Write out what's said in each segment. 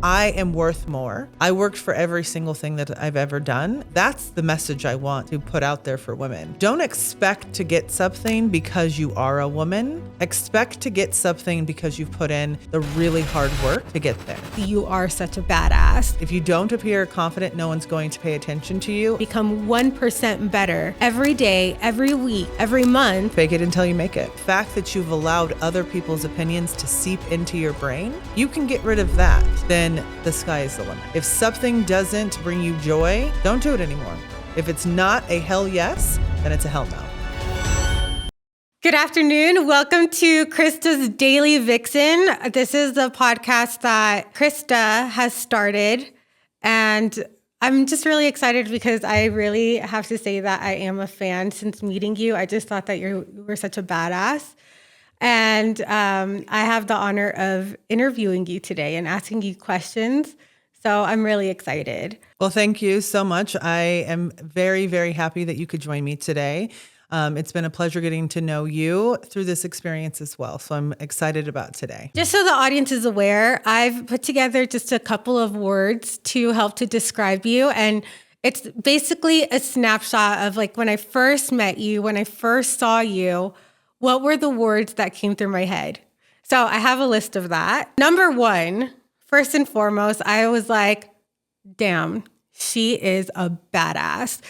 I am worth more. I worked for every single thing that I've ever done. That's the message I want to put out there for women. Don't expect to get something because you are a woman. Expect to get something because you've put in the really hard work to get there. You are such a badass. If you don't appear confident, no one's going to pay attention to you. Become 1% better every day, every week, every month. Fake it until you make it. The fact that you've allowed other people's opinions to seep into your brain, you can get rid of that. Then the sky is the limit. If something doesn't bring you joy, don't do it anymore. If it's not a hell yes, then it's a hell no. Good afternoon. Welcome to Crista's Daily Vixen. This is the podcast that Crista has started. And I'm just really excited because I really have to say that I am a fan since meeting you. I just thought that you were such a badass. And I have the honor of interviewing you today and asking you questions. So I'm really excited. Well, thank you so much. I am very, very happy that you could join me today. It's been a pleasure getting to know you through this experience as well. So I'm excited about today. Just so the audience is aware, I've put together just a couple of words to help to describe you. And it's basically a snapshot of like when I first met you, when I first saw you, what were the words that came through my head? So I have a list of that. Number one, first and foremost, I was like, damn, she is a badass.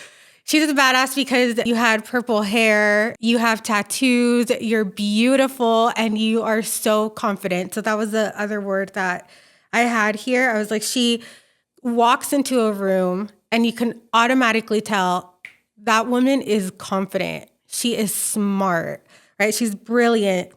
She's a badass because you had purple hair, you have tattoos, you're beautiful, and you are so confident. So that was the other word that I had here. I was like, she walks into a room and you can automatically tell that woman is confident. She is smart. Right? She's brilliant.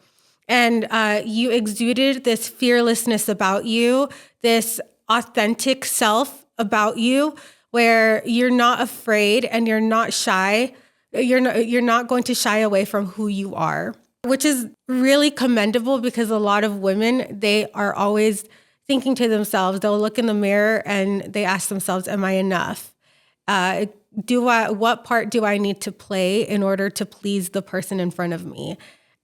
And you exuded this fearlessness about you, this authentic self about you, where you're not afraid and you're not shy. You're not going to shy away from who you are, which is really commendable because a lot of women, they are always thinking to themselves, they'll look in the mirror and they ask themselves, am I enough? What part do I need to play in order to please the person in front of me?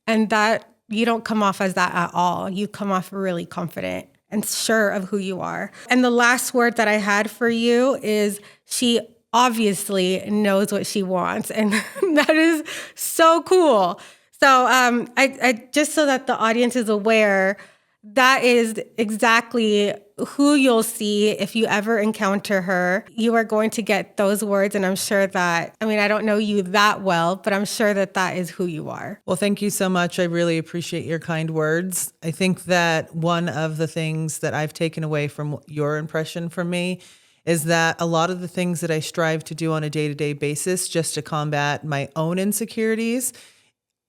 And that you don't come off as that at all. You come off really confident and sure of who you are. And the last word that I had for you is she obviously knows what she wants. And that is so cool. So I just so that the audience is aware, that is exactly who you'll see if you ever encounter her. You are going to get those words, and I'm sure that, I don't know you that well, but I'm sure that that is who you are. Well, thank you so much. I really appreciate your kind words. I think that one of the things that I've taken away from your impression from me is that a lot of the things that I strive to do on a day-to-day basis just to combat my own insecurities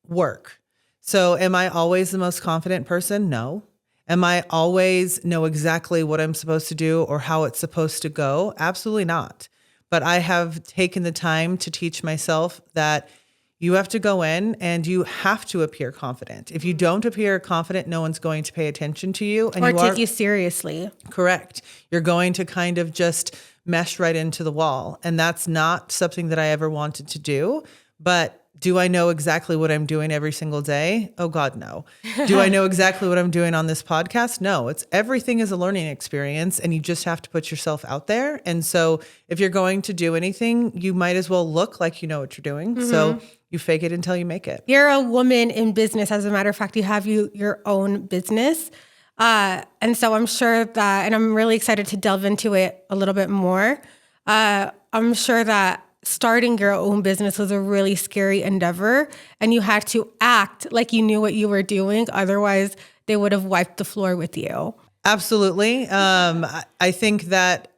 work. So am I always the most confident person? No. Am I always know exactly what I'm supposed to do or how it's supposed to go? Absolutely not. But I have taken the time to teach myself that you have to go in and you have to appear confident. If you don't appear confident, no one's going to pay attention to you. And or take you seriously. Correct. You're going to kind of just mesh right into the wall. And that's not something that I ever wanted to do. But do I know exactly what I'm doing every single day? Oh God, no. Do I know exactly what I'm doing on this podcast? No. Everything is a learning experience and you just have to put yourself out there. And so if you're going to do anything, you might as well look like you know what you're doing. Mm-hmm. So you fake it until you make it. You're a woman in business. As a matter of fact, you have your own business. And so I'm sure that, and I'm really excited to delve into it a little bit more. I'm sure that starting your own business was a really scary endeavor and you had to act like you knew what you were doing. Otherwise, they would have wiped the floor with you. Absolutely. I think that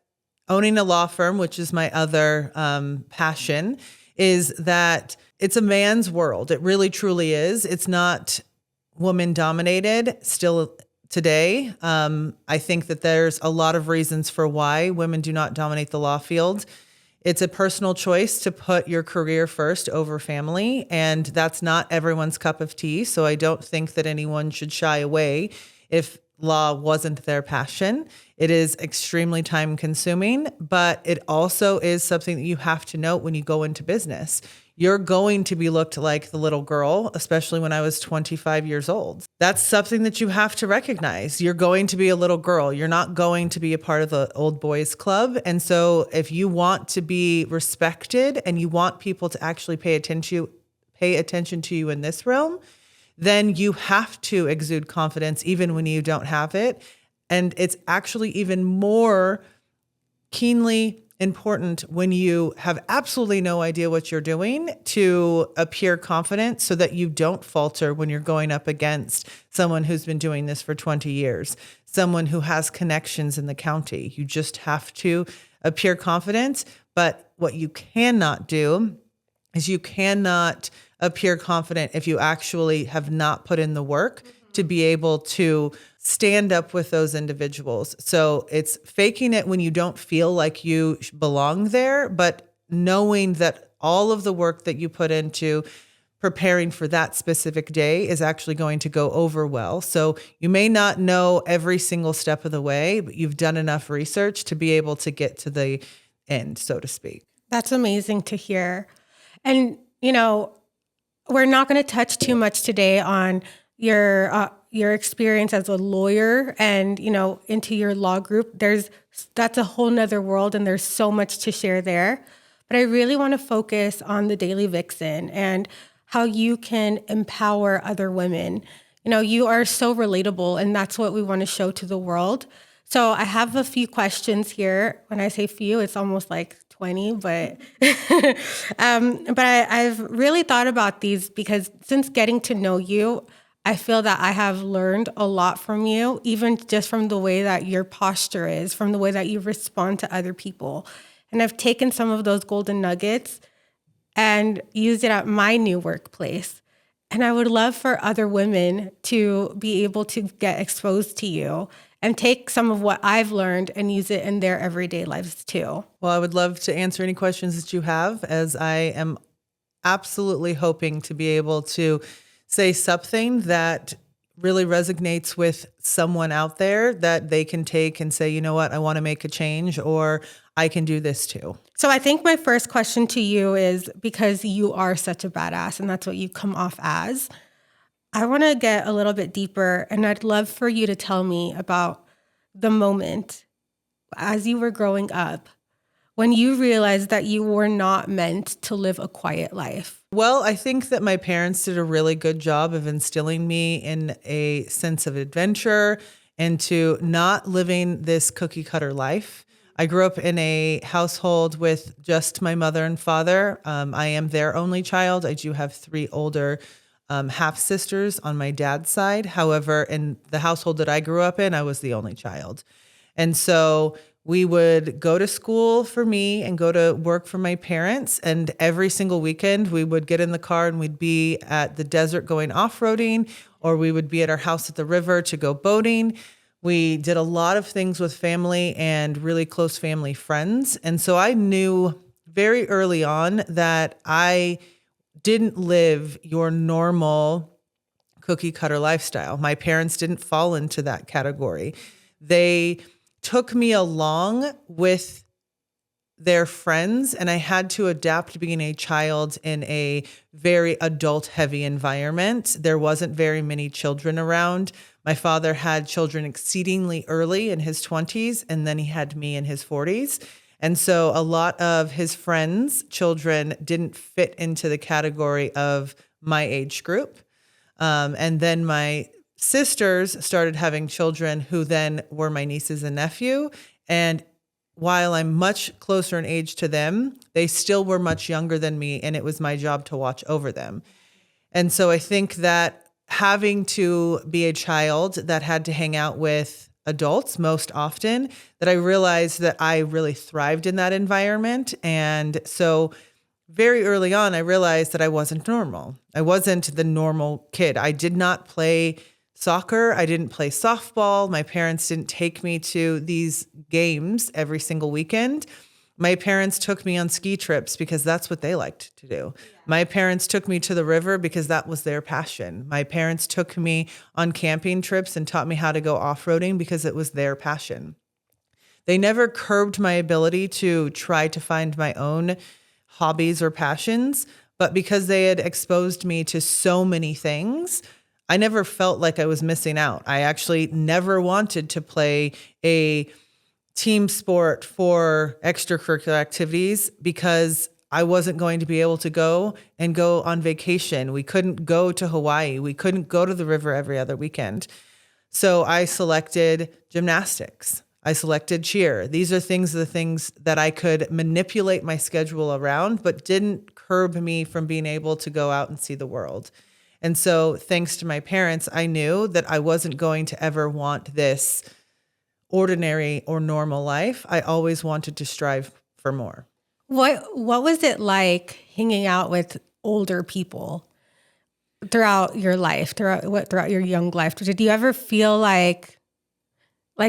owning a law firm, which is my other passion, is that it's a man's world. It really, truly is. It's not woman dominated still today. I think that there's a lot of reasons for why women do not dominate the law field. It's a personal choice to put your career first over family, and that's not everyone's cup of tea. So I don't think that anyone should shy away if law wasn't their passion. It is extremely time consuming, but it also is something that you have to note when you go into business. you're going to be looked like the little girl, especially when I was 25 years old. That's something that you have to recognize. You're going to be a little girl. You're not going to be a part of the old boys club. And so if you want to be respected and you want people to actually pay attention to you in this realm, then you have to exude confidence even when you don't have it. And it's actually even more keenly important when you have absolutely no idea what you're doing to appear confident so that you don't falter when you're going up against someone who's been doing this for 20 years, someone who has connections in the county. You just have to appear confident. But what you cannot do is you cannot appear confident if you actually have not put in the work to be able to stand up with those individuals. So it's faking it when you don't feel like you belong there, but knowing that all of the work that you put into preparing for that specific day is actually going to go over well. So you may not know every single step of the way, but you've done enough research to be able to get to the end, so to speak. That's amazing to hear. And, we're not going to touch too much today on your experience as a lawyer and, into your law group. That's a whole nother world, and there's so much to share there. But I really want to focus on the Daily Vixen and how you can empower other women. You are so relatable, and that's what we want to show to the world. So I have a few questions here. When I say few, it's almost like 20, but I've really thought about these because since getting to know you, I feel that I have learned a lot from you, even just from the way that your posture is, from the way that you respond to other people. And I've taken some of those golden nuggets and used it at my new workplace. And I would love for other women to be able to get exposed to you and take some of what I've learned and use it in their everyday lives too. Well, I would love to answer any questions that you have, as I am absolutely hoping to be able to say something that really resonates with someone out there that they can take and say, you know what, I want to make a change, or I can do this too. So I think my first question to you is, because you are such a badass and that's what you come off as, I want to get a little bit deeper, and I'd love for you to tell me about the moment as you were growing up when you realized that you were not meant to live a quiet life. Well, I think that my parents did a really good job of instilling me in a sense of adventure and to not living this cookie cutter life. I grew up in a household with just my mother and father. I am their only child. I do have 3 older half sisters on my dad's side. However, in the household that I grew up in, I was the only child. And so we would go to school for me and go to work for my parents. And every single weekend we would get in the car and we'd be at the desert going off-roading, or we would be at our house at the river to go boating. We did a lot of things with family and really close family friends. And so I knew very early on that I didn't live your normal cookie cutter lifestyle. My parents didn't fall into that category. They took me along with their friends, and I had to adapt to being a child in a very adult heavy environment. There wasn't very many children around. My father had children exceedingly early in his 20s, and then he had me in his 40s. And so a lot of his friends' children didn't fit into the category of my age group. And then my sisters started having children who then were my nieces and nephew. And while I'm much closer in age to them, they still were much younger than me, and it was my job to watch over them. And so I think that having to be a child that had to hang out with adults most often, that I realized that I really thrived in that environment. And so very early on, I realized that I wasn't normal. I wasn't the normal kid. I did not play soccer. I didn't play softball. My parents didn't take me to these games every single weekend. My parents took me on ski trips because that's what they liked to do. Yeah. My parents took me to the river because that was their passion. My parents took me on camping trips and taught me how to go off-roading because it was their passion. They never curbed my ability to try to find my own hobbies or passions, But because they had exposed me to so many things, I never felt like I was missing out. I actually never wanted to play a team sport for extracurricular activities because I wasn't going to be able to go on vacation. We couldn't go to Hawaii. We couldn't go to the river every other weekend. So I selected gymnastics. I selected cheer. These are the things that I could manipulate my schedule around, but didn't curb me from being able to go out and see the world. And so thanks to my parents, I knew that I wasn't going to ever want this ordinary or normal life. I always wanted to strive for more. What was it like hanging out with older people throughout your life, throughout your young life? Did you ever feel like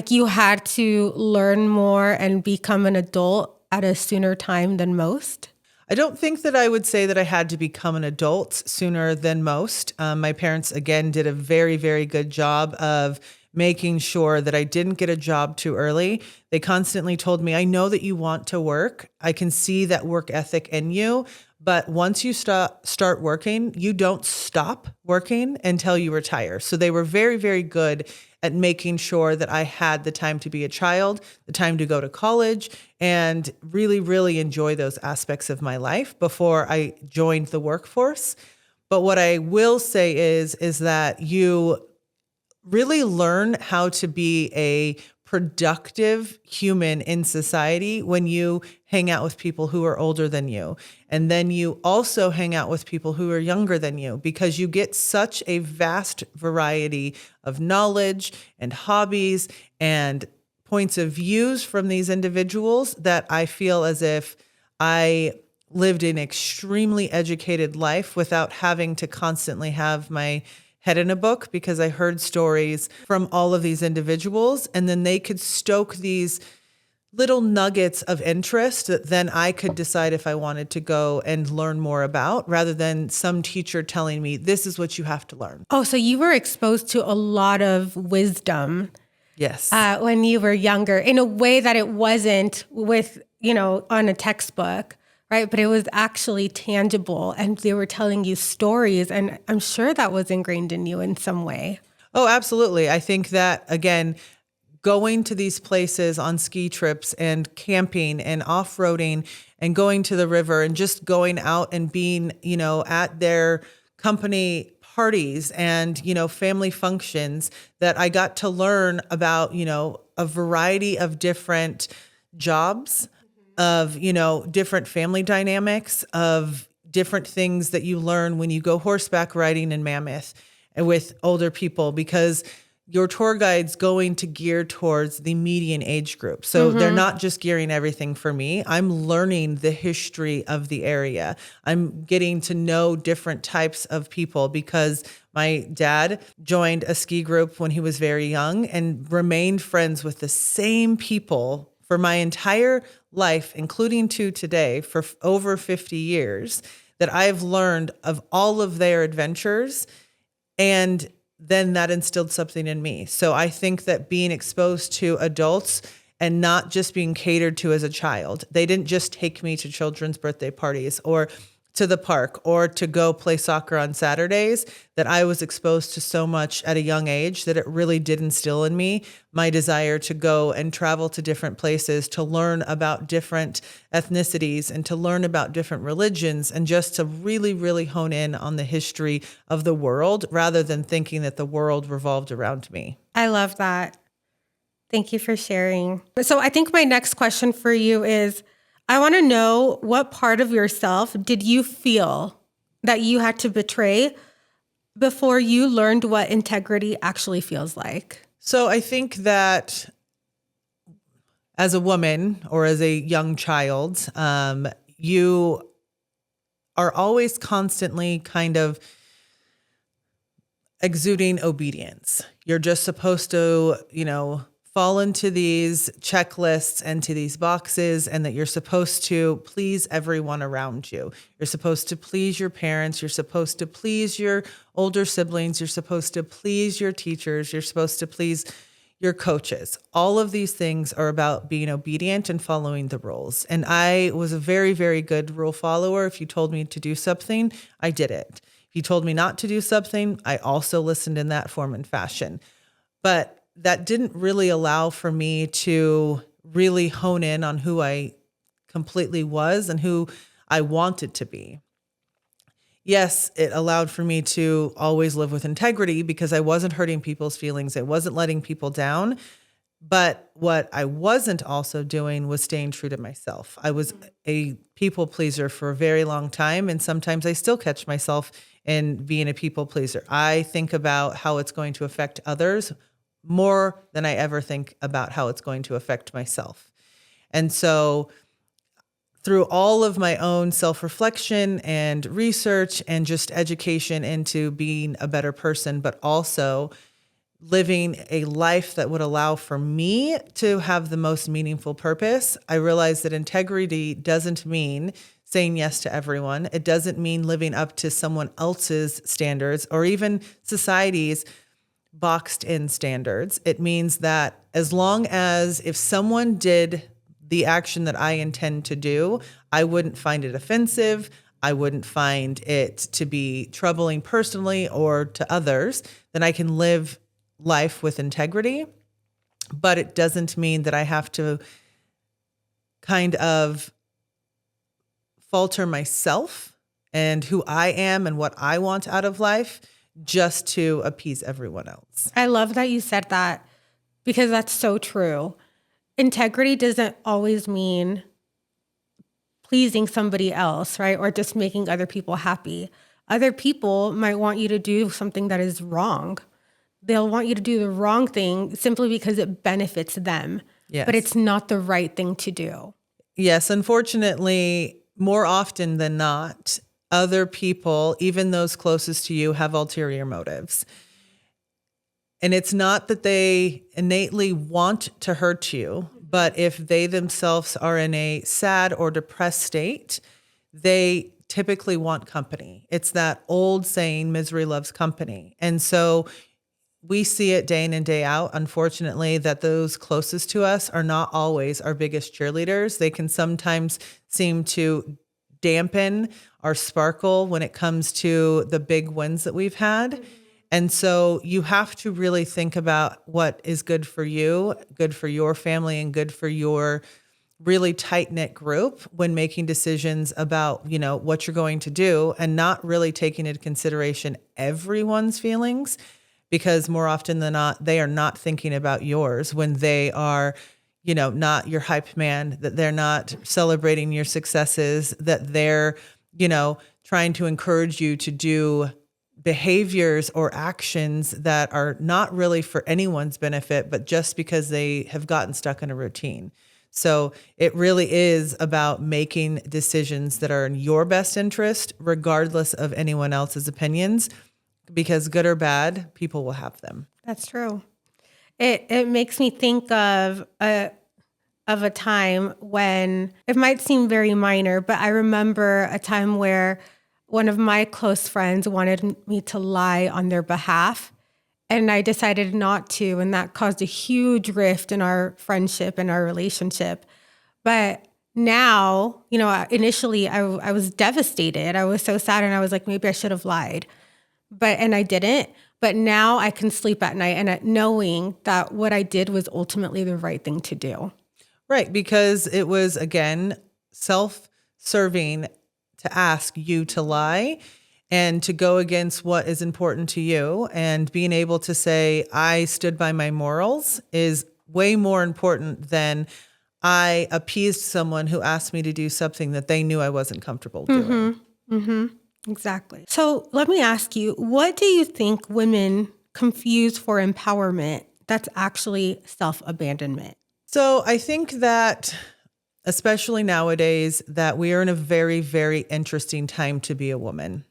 you had to learn more and become an adult at a sooner time than most? I don't think that I would say that I had to become an adult sooner than most. My parents, again, did a very, very good job of making sure that I didn't get a job too early. They constantly told me, I know that you want to work. I can see that work ethic in you. But once you start working, you don't stop working until you retire. So they were very, very good at making sure that I had the time to be a child, the time to go to college, and really, really enjoy those aspects of my life before I joined the workforce. But what I will say is that you really learn how to be a productive human in society when you hang out with people who are older than you. And then you also hang out with people who are younger than you because you get such a vast variety of knowledge and hobbies and points of views from these individuals that I feel as if I lived an extremely educated life without having to constantly have my head in a book, because I heard stories from all of these individuals, and then they could stoke these little nuggets of interest that then I could decide if I wanted to go and learn more about, rather than some teacher telling me, this is what you have to learn. Oh, so you were exposed to a lot of wisdom. Yes. When you were younger, in a way that it wasn't with, on a textbook. Right. But it was actually tangible, and they were telling you stories. And I'm sure that was ingrained in you in some way. Oh, absolutely. I think that, again, going to these places on ski trips and camping and off-roading and going to the river and just going out and being, at their company parties and, family functions, that I got to learn about, a variety of different jobs, of, different family dynamics, of different things that you learn when you go horseback riding in Mammoth and with older people, because your tour guide's going to gear towards the median age group. So they're not just gearing everything for me. I'm learning the history of the area. I'm getting to know different types of people because my dad joined a ski group when he was very young and remained friends with the same people for my entire life, including to today, for over 50 years, that I've learned of all of their adventures. And then that instilled something in me. So I think that being exposed to adults and not just being catered to as a child, they didn't just take me to children's birthday parties or to the park or to go play soccer on Saturdays, that I was exposed to so much at a young age that it really did instill in me my desire to go and travel to different places, to learn about different ethnicities and to learn about different religions, and just to really, really hone in on the history of the world rather than thinking that the world revolved around me. I love that. Thank you for sharing. So I think my next question for you is, I want to know, what part of yourself did you feel that you had to betray before you learned what integrity actually feels like? So I think that as a woman or as a young child, you are always constantly kind of exuding obedience. You're just supposed to, fall into these checklists and to these boxes, and that you're supposed to please everyone around you. You're supposed to please your parents. You're supposed to please your older siblings. You're supposed to please your teachers. You're supposed to please your coaches. All of these things are about being obedient and following the rules. And I was a very, very good rule follower. If you told me to do something, I did it. If you told me not to do something, I also listened in that form and fashion. But that didn't really allow for me to really hone in on who I completely was and who I wanted to be. Yes, it allowed for me to always live with integrity because I wasn't hurting people's feelings. I wasn't letting people down. But what I wasn't also doing was staying true to myself. I was a people pleaser for a very long time. And sometimes I still catch myself in being a people pleaser. I think about how it's going to affect others more than I ever think about how it's going to affect myself. And so through all of my own self-reflection and research and just education into being a better person, but also living a life that would allow for me to have the most meaningful purpose, I realized that integrity doesn't mean saying yes to everyone. It doesn't mean living up to someone else's standards or even society's boxed in standards. It means that as long as if someone did the action that I intend to do, I wouldn't find it offensive. I wouldn't find it to be troubling personally or to others, then I can live life with integrity. But it doesn't mean that I have to kind of falter myself and who I am and what I want out of life just to appease everyone else. I love that you said that because that's so true. Integrity doesn't always mean pleasing somebody else, right? Or just making other people happy. Other people might want you to do something that is wrong. They'll want you to do the wrong thing simply because it benefits them. Yes. But it's not the right thing to do. Yes, unfortunately, more often than not, other people, even those closest to you, have ulterior motives. And it's not that they innately want to hurt you, but if they themselves are in a sad or depressed state, they typically want company. It's that old saying, misery loves company. And so we see it day in and day out, unfortunately, that those closest to us are not always our biggest cheerleaders. They can sometimes seem to dampen our sparkle when it comes to the big wins that we've had. And so you have to really think about what is good for you, good for your family, and good for your really tight-knit group when making decisions about, what you're going to do, and not really taking into consideration everyone's feelings, because more often than not, they are not thinking about yours when they are, not your hype man, that they're not celebrating your successes, that they're, trying to encourage you to do behaviors or actions that are not really for anyone's benefit, but just because they have gotten stuck in a routine. So it really is about making decisions that are in your best interest, regardless of anyone else's opinions, because good or bad, people will have them. That's true. It makes me think of a time when it might seem very minor, but I remember a time where one of my close friends wanted me to lie on their behalf, and I decided not to, and that caused a huge rift in our friendship and our relationship. But now, initially I was devastated. I was so sad, and I was like, maybe I should have lied. And I didn't. But now I can sleep at night and knowing that what I did was ultimately the right thing to do. Right, because it was, again, self-serving to ask you to lie and to go against what is important to you. And being able to say, I stood by my morals is way more important than I appeased someone who asked me to do something that they knew I wasn't comfortable doing. Exactly. So let me ask you, what do you think women confuse for empowerment that's actually self-abandonment? So I think that, especially nowadays, that we are in a very, very interesting time to be a woman.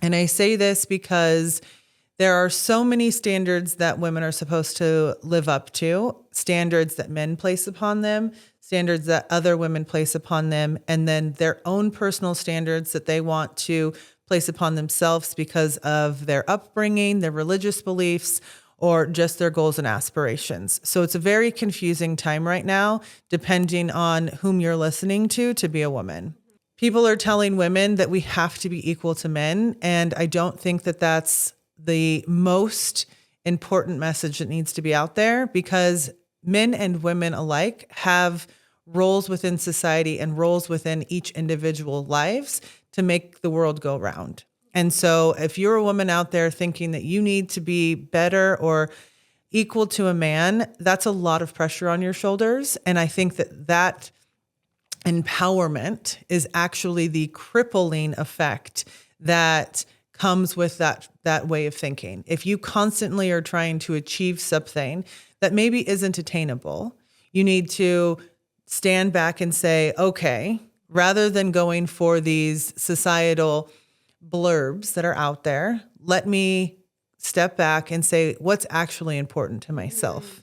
And I say this because there are so many standards that women are supposed to live up to, standards that men place upon them, standards that other women place upon them, and then their own personal standards that they want to place upon themselves because of their upbringing, their religious beliefs, or just their goals and aspirations. So it's a very confusing time right now, depending on whom you're listening to be a woman. People are telling women that we have to be equal to men, and I don't think that that's the most important message that needs to be out there, because men and women alike have roles within society and roles within each individual lives to make the world go round. And so if you're a woman out there thinking that you need to be better or equal to a man, that's a lot of pressure on your shoulders. And I think that empowerment is actually the crippling effect that comes with that way of thinking. If you constantly are trying to achieve something that maybe isn't attainable, you need to stand back and say, okay, rather than going for these societal blurbs that are out there, let me step back and say what's actually important to myself.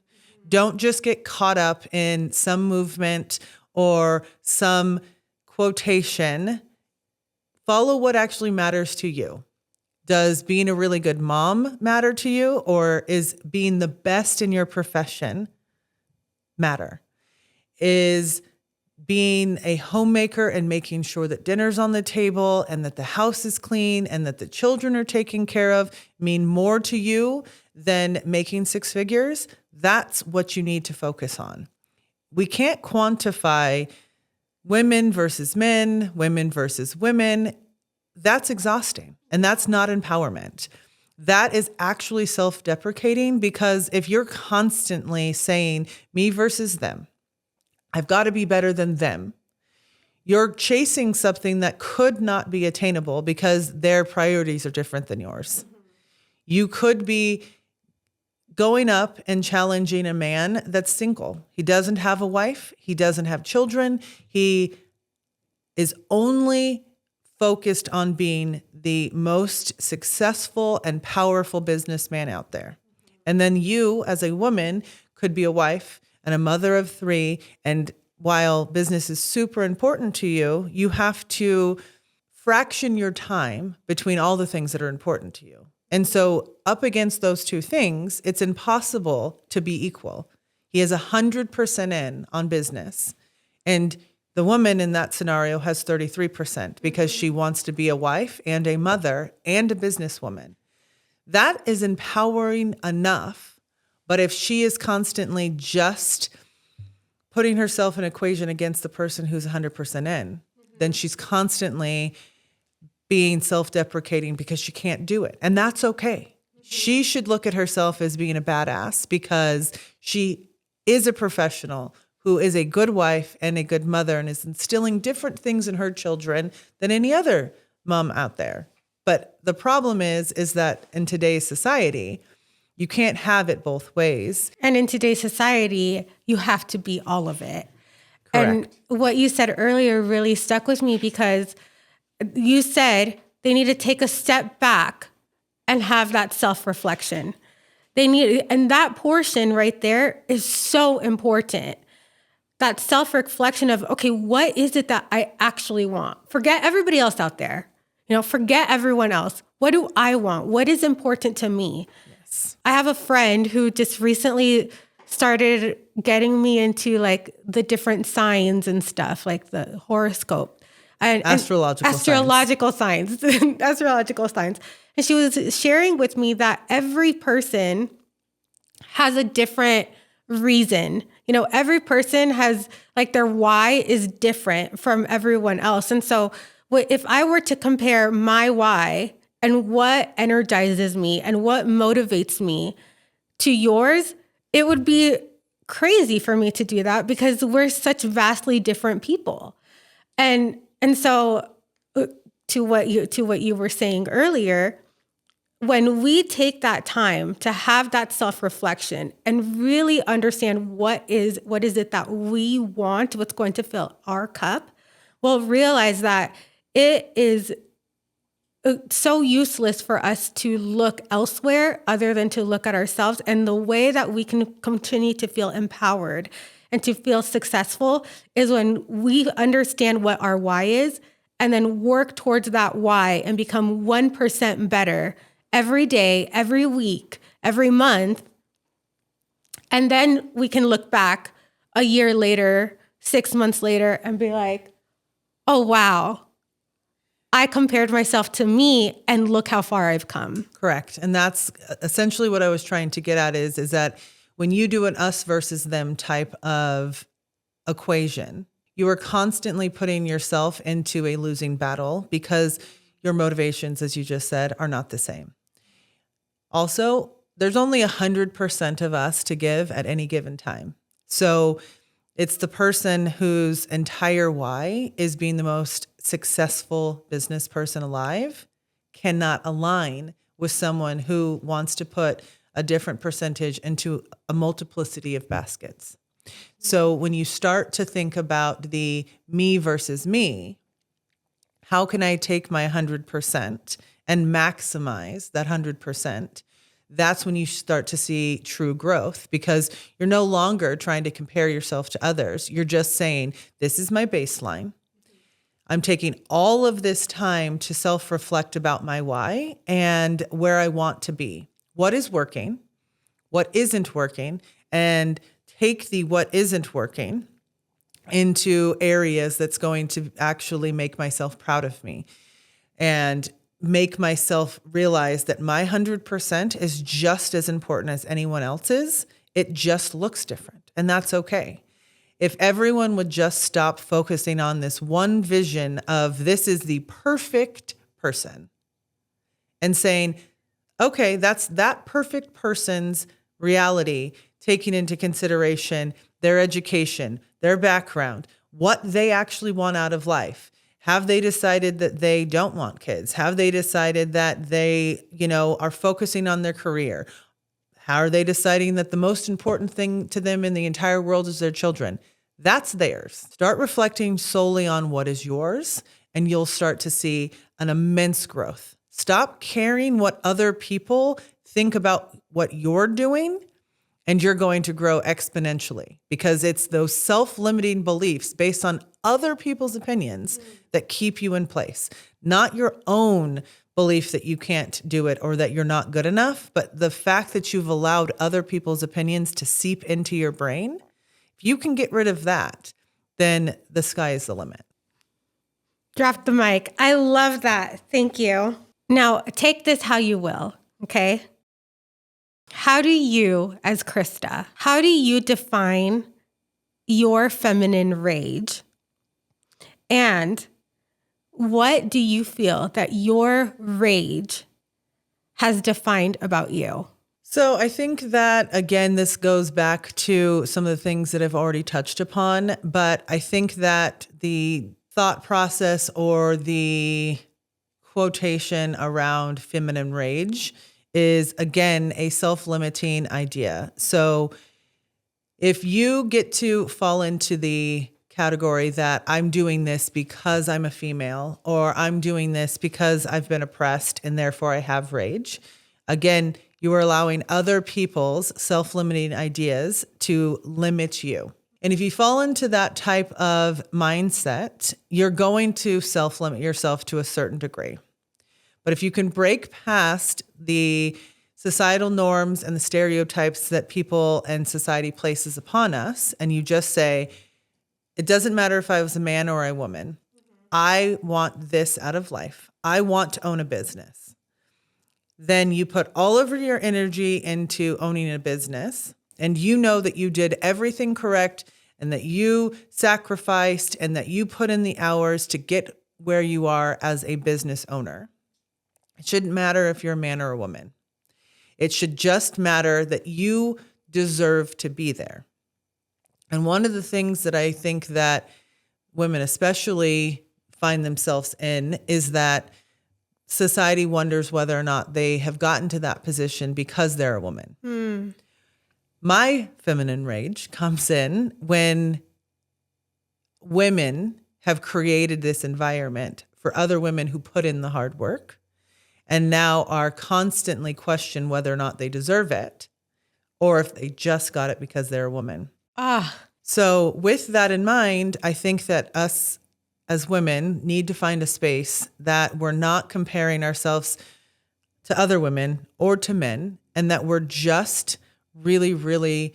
Don't just get caught up in some movement or some quotation. Follow what actually matters to you. Does being a really good mom matter to you, or is being the best in your profession matter? Is being a homemaker and making sure that dinner's on the table and that the house is clean and that the children are taken care of mean more to you than making six figures? That's what you need to focus on. We can't quantify women versus men, women versus women. That's exhausting, and that's not empowerment. That is actually self-deprecating, because if you're constantly saying me versus them, I've got to be better than them, you're chasing something that could not be attainable because their priorities are different than yours. You could be going up and challenging a man that's single. He doesn't have a wife. He doesn't have children. He is only focused on being the most successful and powerful businessman out there. And then you, as a woman, could be a wife and a mother of three. And while business is super important to you, you have to fraction your time between all the things that are important to you. And so up against those two things, it's impossible to be equal. He is 100% in on business. And the woman in that scenario has 33% because she wants to be a wife and a mother and a businesswoman. That is empowering enough. But if she is constantly just putting herself in equation against the person who's 100% in, then she's constantly being self-deprecating because she can't do it. And that's okay. She should look at herself as being a badass because she is a professional who is a good wife and a good mother and is instilling different things in her children than any other mom out there. But the problem is that in today's society, you can't have it both ways. And in today's society, you have to be all of it. Correct. And what you said earlier really stuck with me, because you said they need to take a step back and have that self-reflection. And that portion right there is so important. That self-reflection of, okay, what is it that I actually want? Forget everybody else out there. Forget everyone else. What do I want? What is important to me? Yes. I have a friend who just recently started getting me into like the different signs and stuff, like the horoscope. And astrological signs. Astrological signs. And she was sharing with me that every person has a different reason. Every person has, like, their why is different from everyone else. And so if I were to compare my why and what energizes me and what motivates me to yours, it would be crazy for me to do that because we're such vastly different people. And so to what you were saying earlier, when we take that time to have that self-reflection and really understand what is it that we want, what's going to fill our cup, we'll realize that it is so useless for us to look elsewhere other than to look at ourselves. And the way that we can continue to feel empowered and to feel successful is when we understand what our why is and then work towards that why and become 1% better every day, every week, every month. And then we can look back a year later, 6 months later, and be like, oh, wow, I compared myself to me and look how far I've come. Correct. And that's essentially what I was trying to get at is that when you do an us versus them type of equation, you are constantly putting yourself into a losing battle because your motivations, as you just said, are not the same. Also, there's only 100% of us to give at any given time. So it's the person whose entire why is being the most successful business person alive cannot align with someone who wants to put a different percentage into a multiplicity of baskets. So when you start to think about the me versus me, how can I take my 100% and maximize that 100%? That's when you start to see true growth because you're no longer trying to compare yourself to others. You're just saying, this is my baseline. I'm taking all of this time to self-reflect about my why and where I want to be. What is working? What isn't working? And take the what isn't working into areas that's going to actually make myself proud of me and make myself realize that my 100% is just as important as anyone else's. It just looks different, and that's okay. If everyone would just stop focusing on this one vision of this is the perfect person and saying, okay, that's that perfect person's reality, taking into consideration their education, their background, what they actually want out of life. Have they decided that they don't want kids? Have they decided that they, are focusing on their career? How are they deciding that the most important thing to them in the entire world is their children? That's theirs. Start reflecting solely on what is yours, and you'll start to see an immense growth. Stop caring what other people think about what you're doing, and you're going to grow exponentially because it's those self-limiting beliefs based on other people's opinions that keep you in place, not your own belief that you can't do it or that you're not good enough, but the fact that you've allowed other people's opinions to seep into your brain. If you can get rid of that, then the sky is the limit. Drop the mic. I love that. Thank you. Now, take this how you will, okay? How do you, as Crista, how do you define your feminine rage? And what do you feel that your rage has defined about you? So I think that, again, this goes back to some of the things that I've already touched upon, but I think that the thought process or the quotation around feminine rage is, again, a self-limiting idea. So if you get to fall into the category that I'm doing this because I'm a female, or I'm doing this because I've been oppressed and therefore I have rage, again, you are allowing other people's self-limiting ideas to limit you. And if you fall into that type of mindset, you're going to self-limit yourself to a certain degree. But if you can break past the societal norms and the stereotypes that people and society places upon us, and you just say, it doesn't matter if I was a man or a woman, I want this out of life. I want to own a business. Then you put all of your energy into owning a business, and you know that you did everything correct and that you sacrificed and that you put in the hours to get where you are as a business owner. It shouldn't matter if you're a man or a woman. It should just matter that you deserve to be there. And one of the things that I think that women especially find themselves in is that society wonders whether or not they have gotten to that position because they're a woman. My feminine rage comes in when women have created this environment for other women who put in the hard work and now are constantly questioned whether or not they deserve it or if they just got it because they're a woman. So with that in mind, I think that us as women need to find a space that we're not comparing ourselves to other women or to men, and that we're just really, really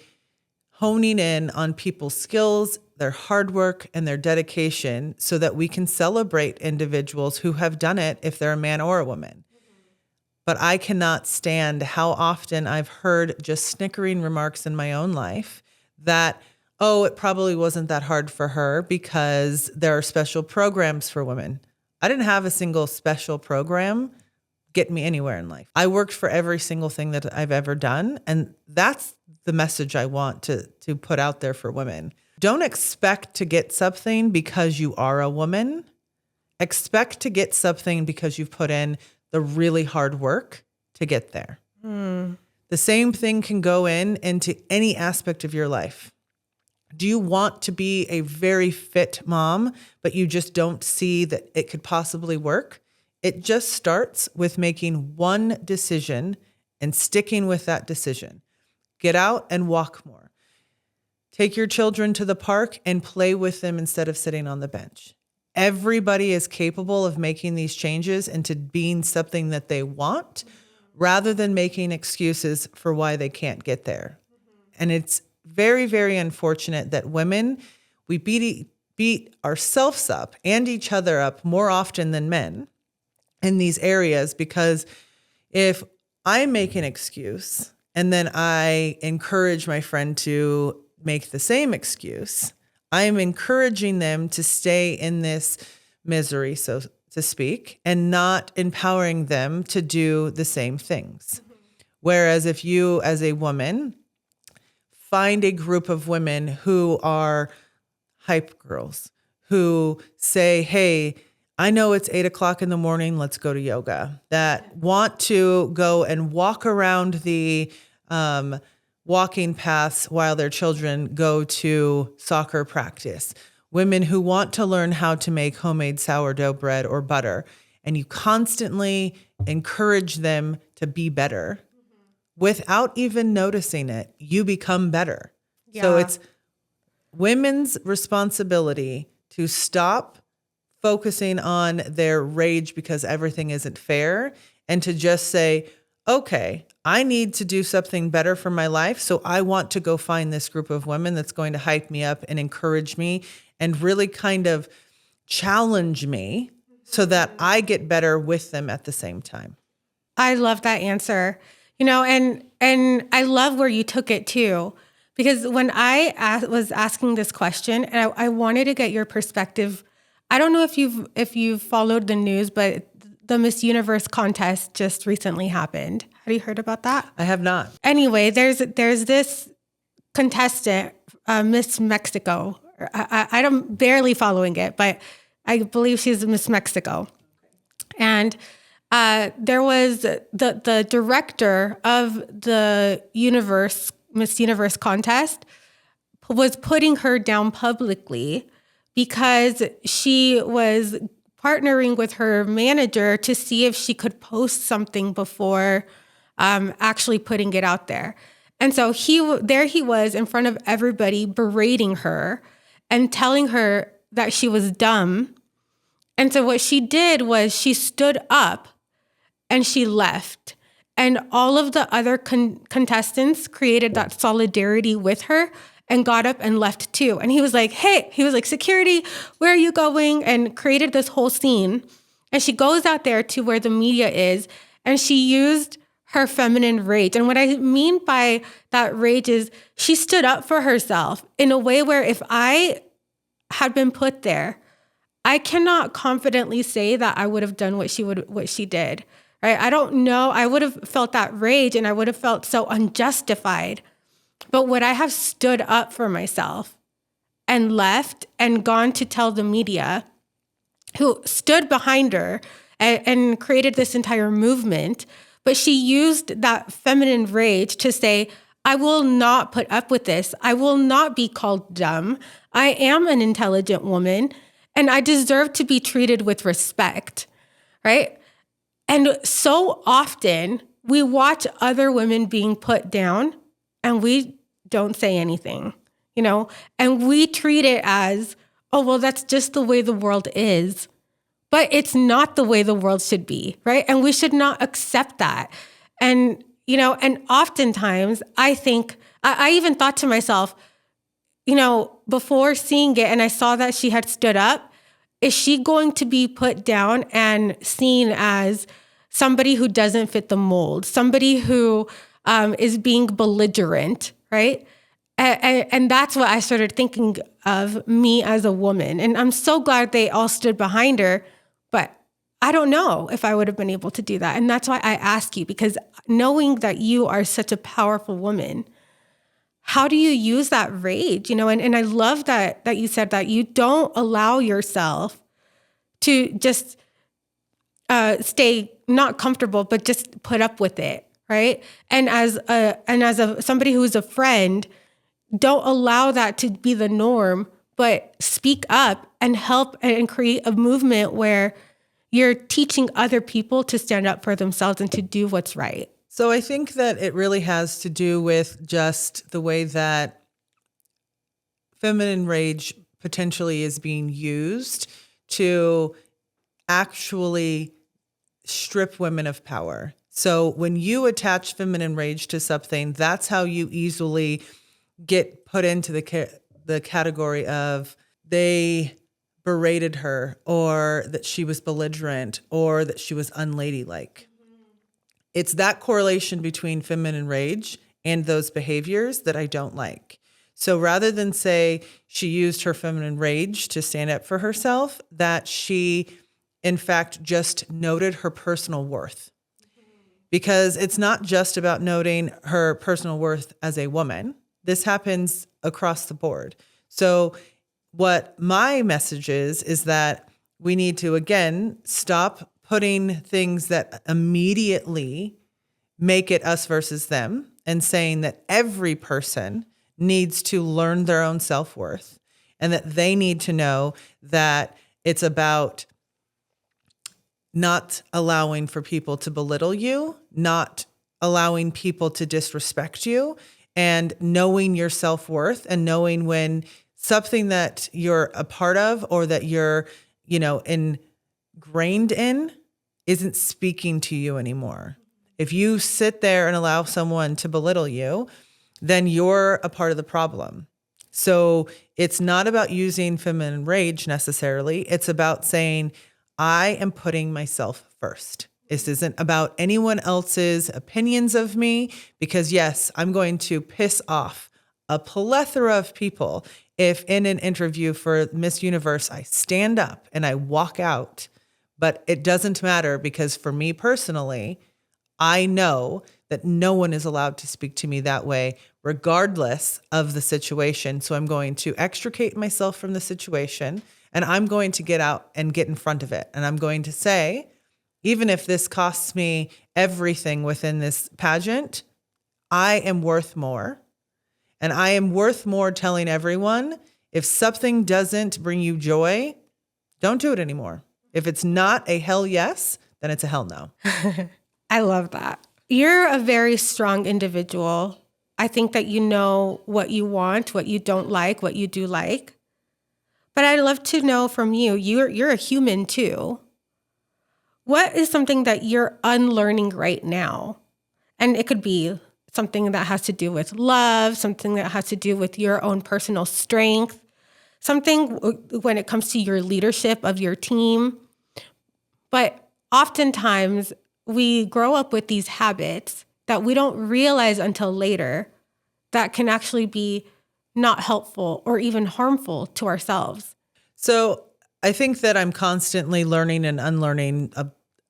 honing in on people's skills, their hard work, and their dedication so that we can celebrate individuals who have done it if they're a man or a woman. But I cannot stand how often I've heard just snickering remarks in my own life that, oh, it probably wasn't that hard for her because there are special programs for women. I didn't have a single special program get me anywhere in life. I worked for every single thing that I've ever done. And that's the message I want to put out there for women. Don't expect to get something because you are a woman. Expect to get something because you've put in the really hard work to get there. The same thing can go into any aspect of your life. Do you want to be a very fit mom, but you just don't see that it could possibly work? It just starts with making one decision and sticking with that decision. Get out and walk more. Take your children to the park and play with them instead of sitting on the bench. Everybody is capable of making these changes into being something that they want rather than making excuses for why they can't get there. And it's very, very unfortunate that women, we beat ourselves up and each other up more often than men in these areas, because if I make an excuse and then I encourage my friend to make the same excuse, I am encouraging them to stay in this misery, so to speak, and not empowering them to do the same things. Whereas if you, as a woman, find a group of women who are hype girls, who say, hey, I know it's 8:00 in the morning, let's go to yoga, that want to go and walk around the walking paths while their children go to soccer practice, women who want to learn how to make homemade sourdough bread or butter, and you constantly encourage them to be better. Without even noticing it, you become better. Yeah. So it's women's responsibility to stop focusing on their rage because everything isn't fair and to just say, okay, I need to do something better for my life. So I want to go find this group of women that's going to hype me up and encourage me and really kind of challenge me so that I get better with them at the same time. I love that answer. And I love where you took it too, because when I was asking this question and I wanted to get your perspective, I don't know if you've followed the news, but the Miss Universe contest just recently happened. Have you heard about that? I have not. Anyway, there's this contestant, Miss Mexico. I'm barely following it, but I believe she's Miss Mexico. And there was the director of the Miss Universe contest was putting her down publicly because she was partnering with her manager to see if she could post something before actually putting it out there. And so he was in front of everybody berating her and telling her that she was dumb. And so what she did was she stood up and she left. And all of the other contestants created that solidarity with her and got up and left too. And he was like, hey, security, where are you going? And created this whole scene. And she goes out there to where the media is, and she used her feminine rage. And what I mean by that rage is she stood up for herself in a way where if I had been put there, I cannot confidently say that I would have done what she did. Right? I don't know. I would have felt that rage and I would have felt so unjustified. But would I have stood up for myself and left and gone to tell the media, who stood behind her and created this entire movement? But she used that feminine rage to say, I will not put up with this. I will not be called dumb. I am an intelligent woman and I deserve to be treated with respect, right? And so often we watch other women being put down and we don't say anything, and we treat it as, oh, well, that's just the way the world is. But it's not the way the world should be, right? And we should not accept that. And, And oftentimes I think, I even thought to myself, before seeing it and I saw that she had stood up, is she going to be put down and seen as somebody who doesn't fit the mold, somebody who is being belligerent, right? And that's what I started thinking of me as a woman. And I'm so glad they all stood behind her, but I don't know if I would have been able to do that. And that's why I ask you, because knowing that you are such a powerful woman, how do you use that rage? And I love that you said that you don't allow yourself to just stay not comfortable, but just put up with it, right? And as somebody who is a friend, don't allow that to be the norm, but speak up and help and create a movement where you're teaching other people to stand up for themselves and to do what's right. So I think that it really has to do with just the way that feminine rage potentially is being used to actually strip women of power. So when you attach feminine rage to something, that's how you easily get put into the category of they berated her, or that she was belligerent, or that she was unladylike. It's that correlation between feminine rage and those behaviors that I don't like. So rather than say she used her feminine rage to stand up for herself, that she, in fact, just noted her personal worth. Because it's not just about noting her personal worth as a woman. This happens across the board. So what my message is that we need to, again, stop putting things that immediately make it us versus them, and saying that every person needs to learn their own self-worth, and that they need to know that it's about not allowing for people to belittle you, not allowing people to disrespect you, and knowing your self-worth, and knowing when something that you're a part of or that you're, ingrained in isn't speaking to you anymore. If you sit there and allow someone to belittle you, then you're a part of the problem. So it's not about using feminine rage necessarily. It's about saying, I am putting myself first. This isn't about anyone else's opinions of me, because yes, I'm going to piss off a plethora of people if in an interview for Miss Universe, I stand up and I walk out. But it doesn't matter, because for me personally, I know that no one is allowed to speak to me that way, regardless of the situation. So I'm going to extricate myself from the situation, and I'm going to get out and get in front of it. And I'm going to say, even if this costs me everything within this pageant, I am worth more. And I am worth more telling everyone, if something doesn't bring you joy, don't do it anymore. If it's not a hell yes, then it's a hell no. I love that. You're a very strong individual. I think that you know what you want, what you don't like, what you do like. But I'd love to know from you, you're a human too. What is something that you're unlearning right now? And it could be something that has to do with love, something that has to do with your own personal strength, something when it comes to your leadership of your team. But oftentimes we grow up with these habits that we don't realize until later that can actually be not helpful or even harmful to ourselves. So I think that I'm constantly learning and unlearning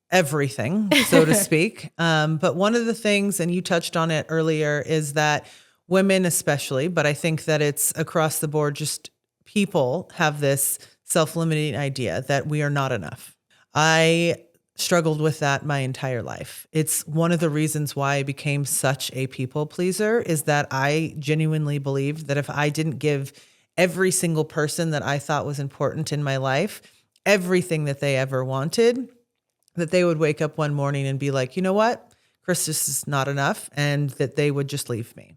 everything, so to speak. But one of the things, and you touched on it earlier, is that women especially, but I think that it's across the board, just people have this self-limiting idea that we are not enough. I struggled with that my entire life. It's one of the reasons why I became such a people pleaser, is that I genuinely believed that if I didn't give every single person that I thought was important in my life everything that they ever wanted, that they would wake up one morning and be like, you know what, Chris, this is not enough, and that they would just leave me.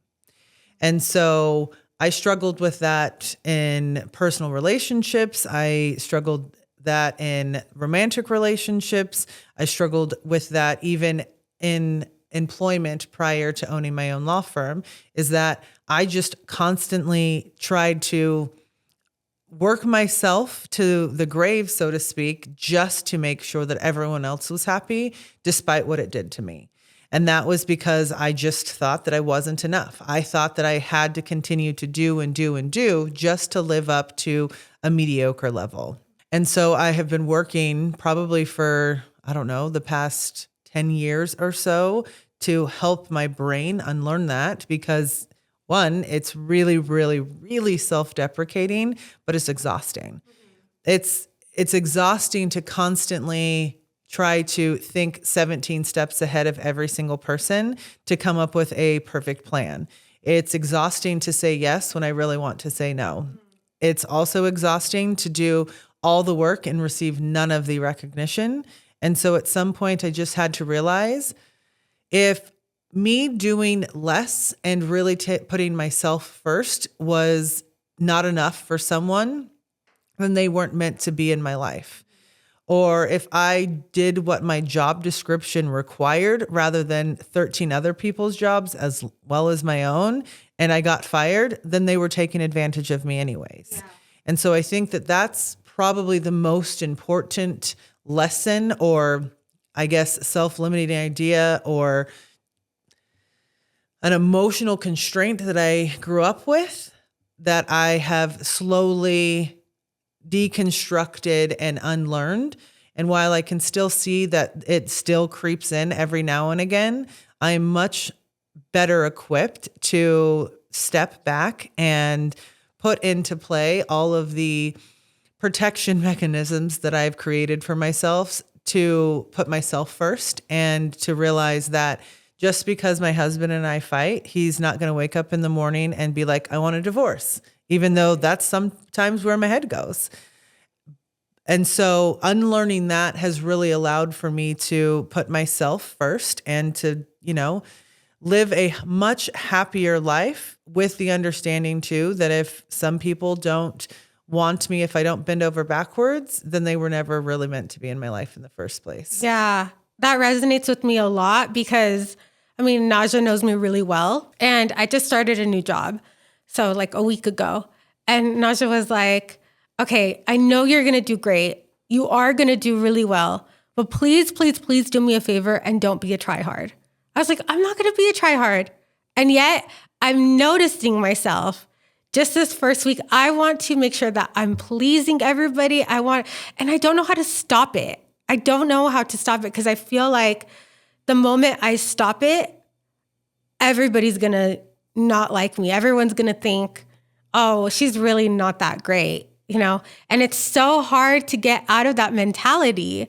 And so I struggled with that in personal relationships. I struggled that in romantic relationships. I struggled with that even in employment prior to owning my own law firm is that I just constantly tried to work myself to the grave, so to speak, just to make sure that everyone else was happy, despite what it did to me. And that was because I just thought that I wasn't enough. I thought that I had to continue to do and do and do just to live up to a mediocre level. And so I have been working probably for, I don't know, the past 10 years or so to help my brain unlearn that, because one, it's really, really, really self-deprecating, but it's exhausting. It's exhausting to constantly try to think 17 steps ahead of every single person to come up with a perfect plan. It's exhausting to say yes when I really want to say no. It's also exhausting to do all the work and receive none of the recognition. And so at some point, I just had to realize if me doing less and really putting myself first was not enough for someone, then they weren't meant to be in my life. Or if I did what my job description required rather than 13 other people's jobs as well as my own, and I got fired, then they were taking advantage of me anyways. Yeah. And so I think that that's probably the most important lesson, or I guess self-limiting idea, or an emotional constraint that I grew up with that I have slowly deconstructed and unlearned. And while I can still see that it still creeps in every now and again, I'm much better equipped to step back and put into play all of the protection mechanisms that I've created for myself to put myself first, and to realize that just because my husband and I fight, he's not going to wake up in the morning and be like, I want a divorce, even though that's sometimes where my head goes. And so unlearning that has really allowed for me to put myself first and to, live a much happier life, with the understanding too that if some people don't want me, if I don't bend over backwards, then they were never really meant to be in my life in the first place. Yeah, that resonates with me a lot because, Naja knows me really well, and I just started a new job. So like a week ago, and Naja was like, okay, I know you're going to do great. You are going to do really well, but please, please, please do me a favor and don't be a tryhard. I was like, I'm not going to be a tryhard. And yet I'm noticing myself just this first week. I want to make sure that I'm pleasing everybody. And I don't know how to stop it. I don't know how to stop it because I feel like the moment I stop it, everybody's going to not like me. Everyone's going to think, oh, she's really not that great, And it's so hard to get out of that mentality.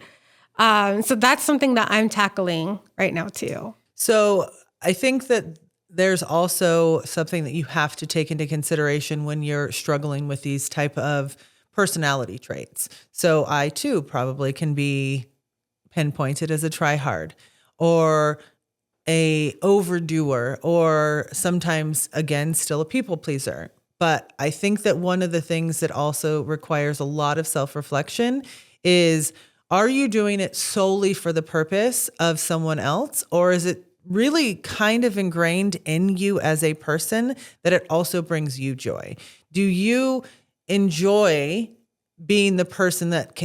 So that's something that I'm tackling right now too. So I think that there's also something that you have to take into consideration when you're struggling with these type of personality traits. So I too probably can be pinpointed as a tryhard, or a overdoer, or sometimes, again, still a people pleaser. But I think that one of the things that also requires a lot of self-reflection is, are you doing it solely for the purpose of someone else, or is it really kind of ingrained in you as a person that it also brings you joy? Do you enjoy being the person that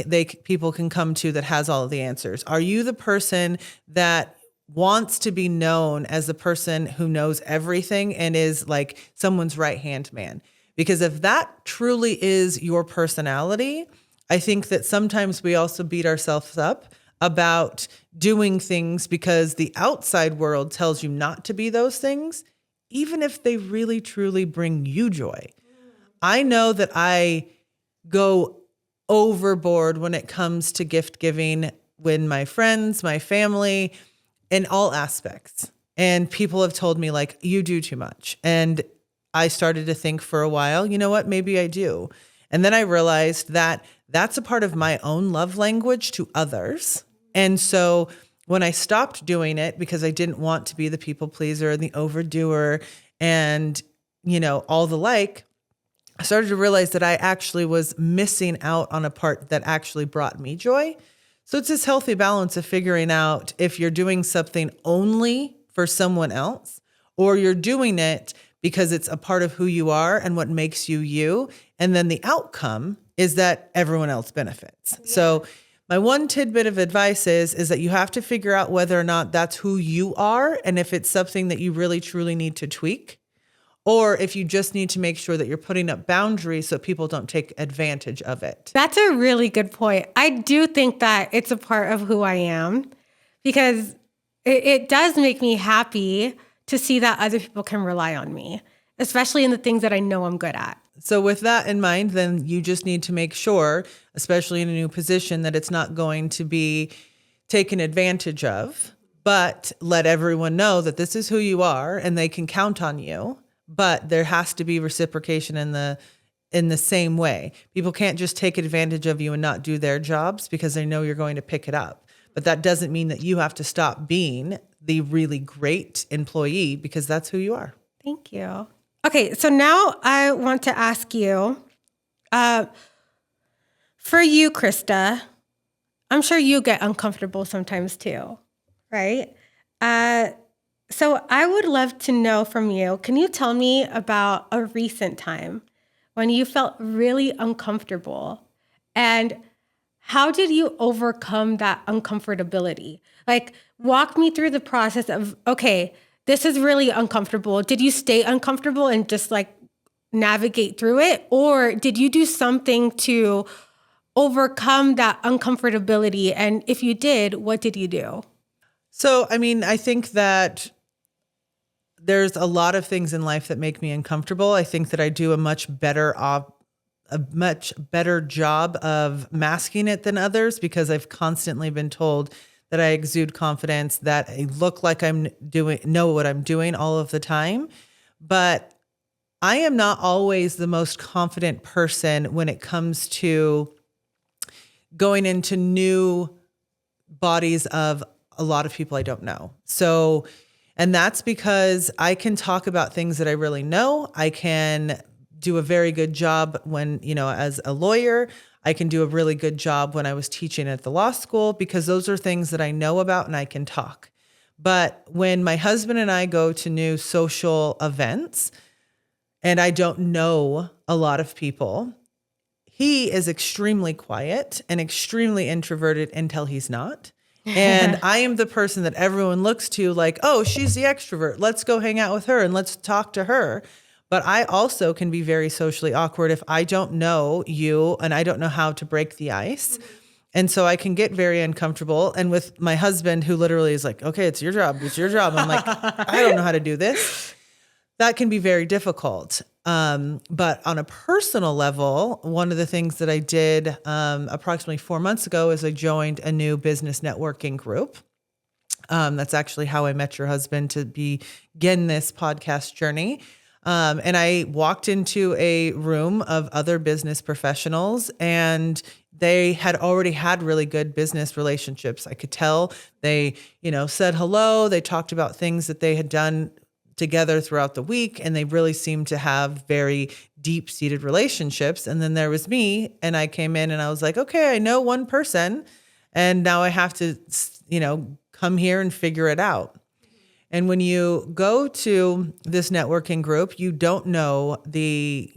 people can come to that has all of the answers? Are you the person that wants to be known as the person who knows everything and is like someone's right-hand man? Because if that truly is your personality, I think that sometimes we also beat ourselves up about doing things because the outside world tells you not to be those things, even if they really, truly bring you joy. I know that I go overboard when it comes to gift giving with my friends, my family, in all aspects. And people have told me, like, you do too much. And I started to think for a while, you know what, maybe I do. And then I realized that that's a part of my own love language to others. And so when I stopped doing it because I didn't want to be the people pleaser and the overdoer and, all the like, I started to realize that I actually was missing out on a part that actually brought me joy. So it's this healthy balance of figuring out if you're doing something only for someone else, or you're doing it because it's a part of who you are and what makes you you. And then the outcome is that everyone else benefits. Yeah. So my one tidbit of advice is that you have to figure out whether or not that's who you are, and if it's something that you really truly need to tweak, or if you just need to make sure that you're putting up boundaries so people don't take advantage of it. That's a really good point. I do think that it's a part of who I am, because it does make me happy to see that other people can rely on me, especially in the things that I know I'm good at. So with that in mind, then you just need to make sure, especially in a new position, that it's not going to be taken advantage of, but let everyone know that this is who you are and they can count on you. But there has to be reciprocation in the same way. People can't just take advantage of you and not do their jobs because they know you're going to pick it up. But that doesn't mean that you have to stop being the really great employee, because that's who you are. Thank you. Okay, so now I want to ask you, for you, Crista, I'm sure you get uncomfortable sometimes too, right? So I would love to know from you, can you tell me about a recent time when you felt really uncomfortable, and how did you overcome that uncomfortability? Like, walk me through the process of, okay, this is really uncomfortable. Did you stay uncomfortable and just like navigate through it? Or did you do something to overcome that uncomfortability? And if you did, what did you do? So, I mean, I think that there's a lot of things in life that make me uncomfortable. I think that I do a much better job of masking it than others, because I've constantly been told that I exude confidence, that I look like know what I'm doing all of the time. But I am not always the most confident person when it comes to going into new bodies of a lot of people I don't know. So, and that's because I can talk about things that I really know. I can do a very good job when, as a lawyer. I can do a really good job when I was teaching at the law school, because those are things that I know about and I can talk. But when my husband and I go to new social events and I don't know a lot of people, he is extremely quiet and extremely introverted until he's not. And I am the person that everyone looks to like, oh, she's the extrovert. Let's go hang out with her and let's talk to her. But I also can be very socially awkward if I don't know you and I don't know how to break the ice. And so I can get very uncomfortable. And with my husband, who literally is like, okay, it's your job. It's your job. I'm like, I don't know how to do this. That can be very difficult. But on a personal level, one of the things that I did approximately 4 months ago is I joined a new business networking group. That's actually how I met your husband to begin this podcast journey. And I walked into a room of other business professionals, and they had already had really good business relationships. I could tell they, said hello. They talked about things that they had done together throughout the week, and they really seemed to have very deep-seated relationships. And then there was me, and I came in and I was like, okay, I know one person, and now I have to, come here and figure it out. And when you go to this networking group, you don't know the,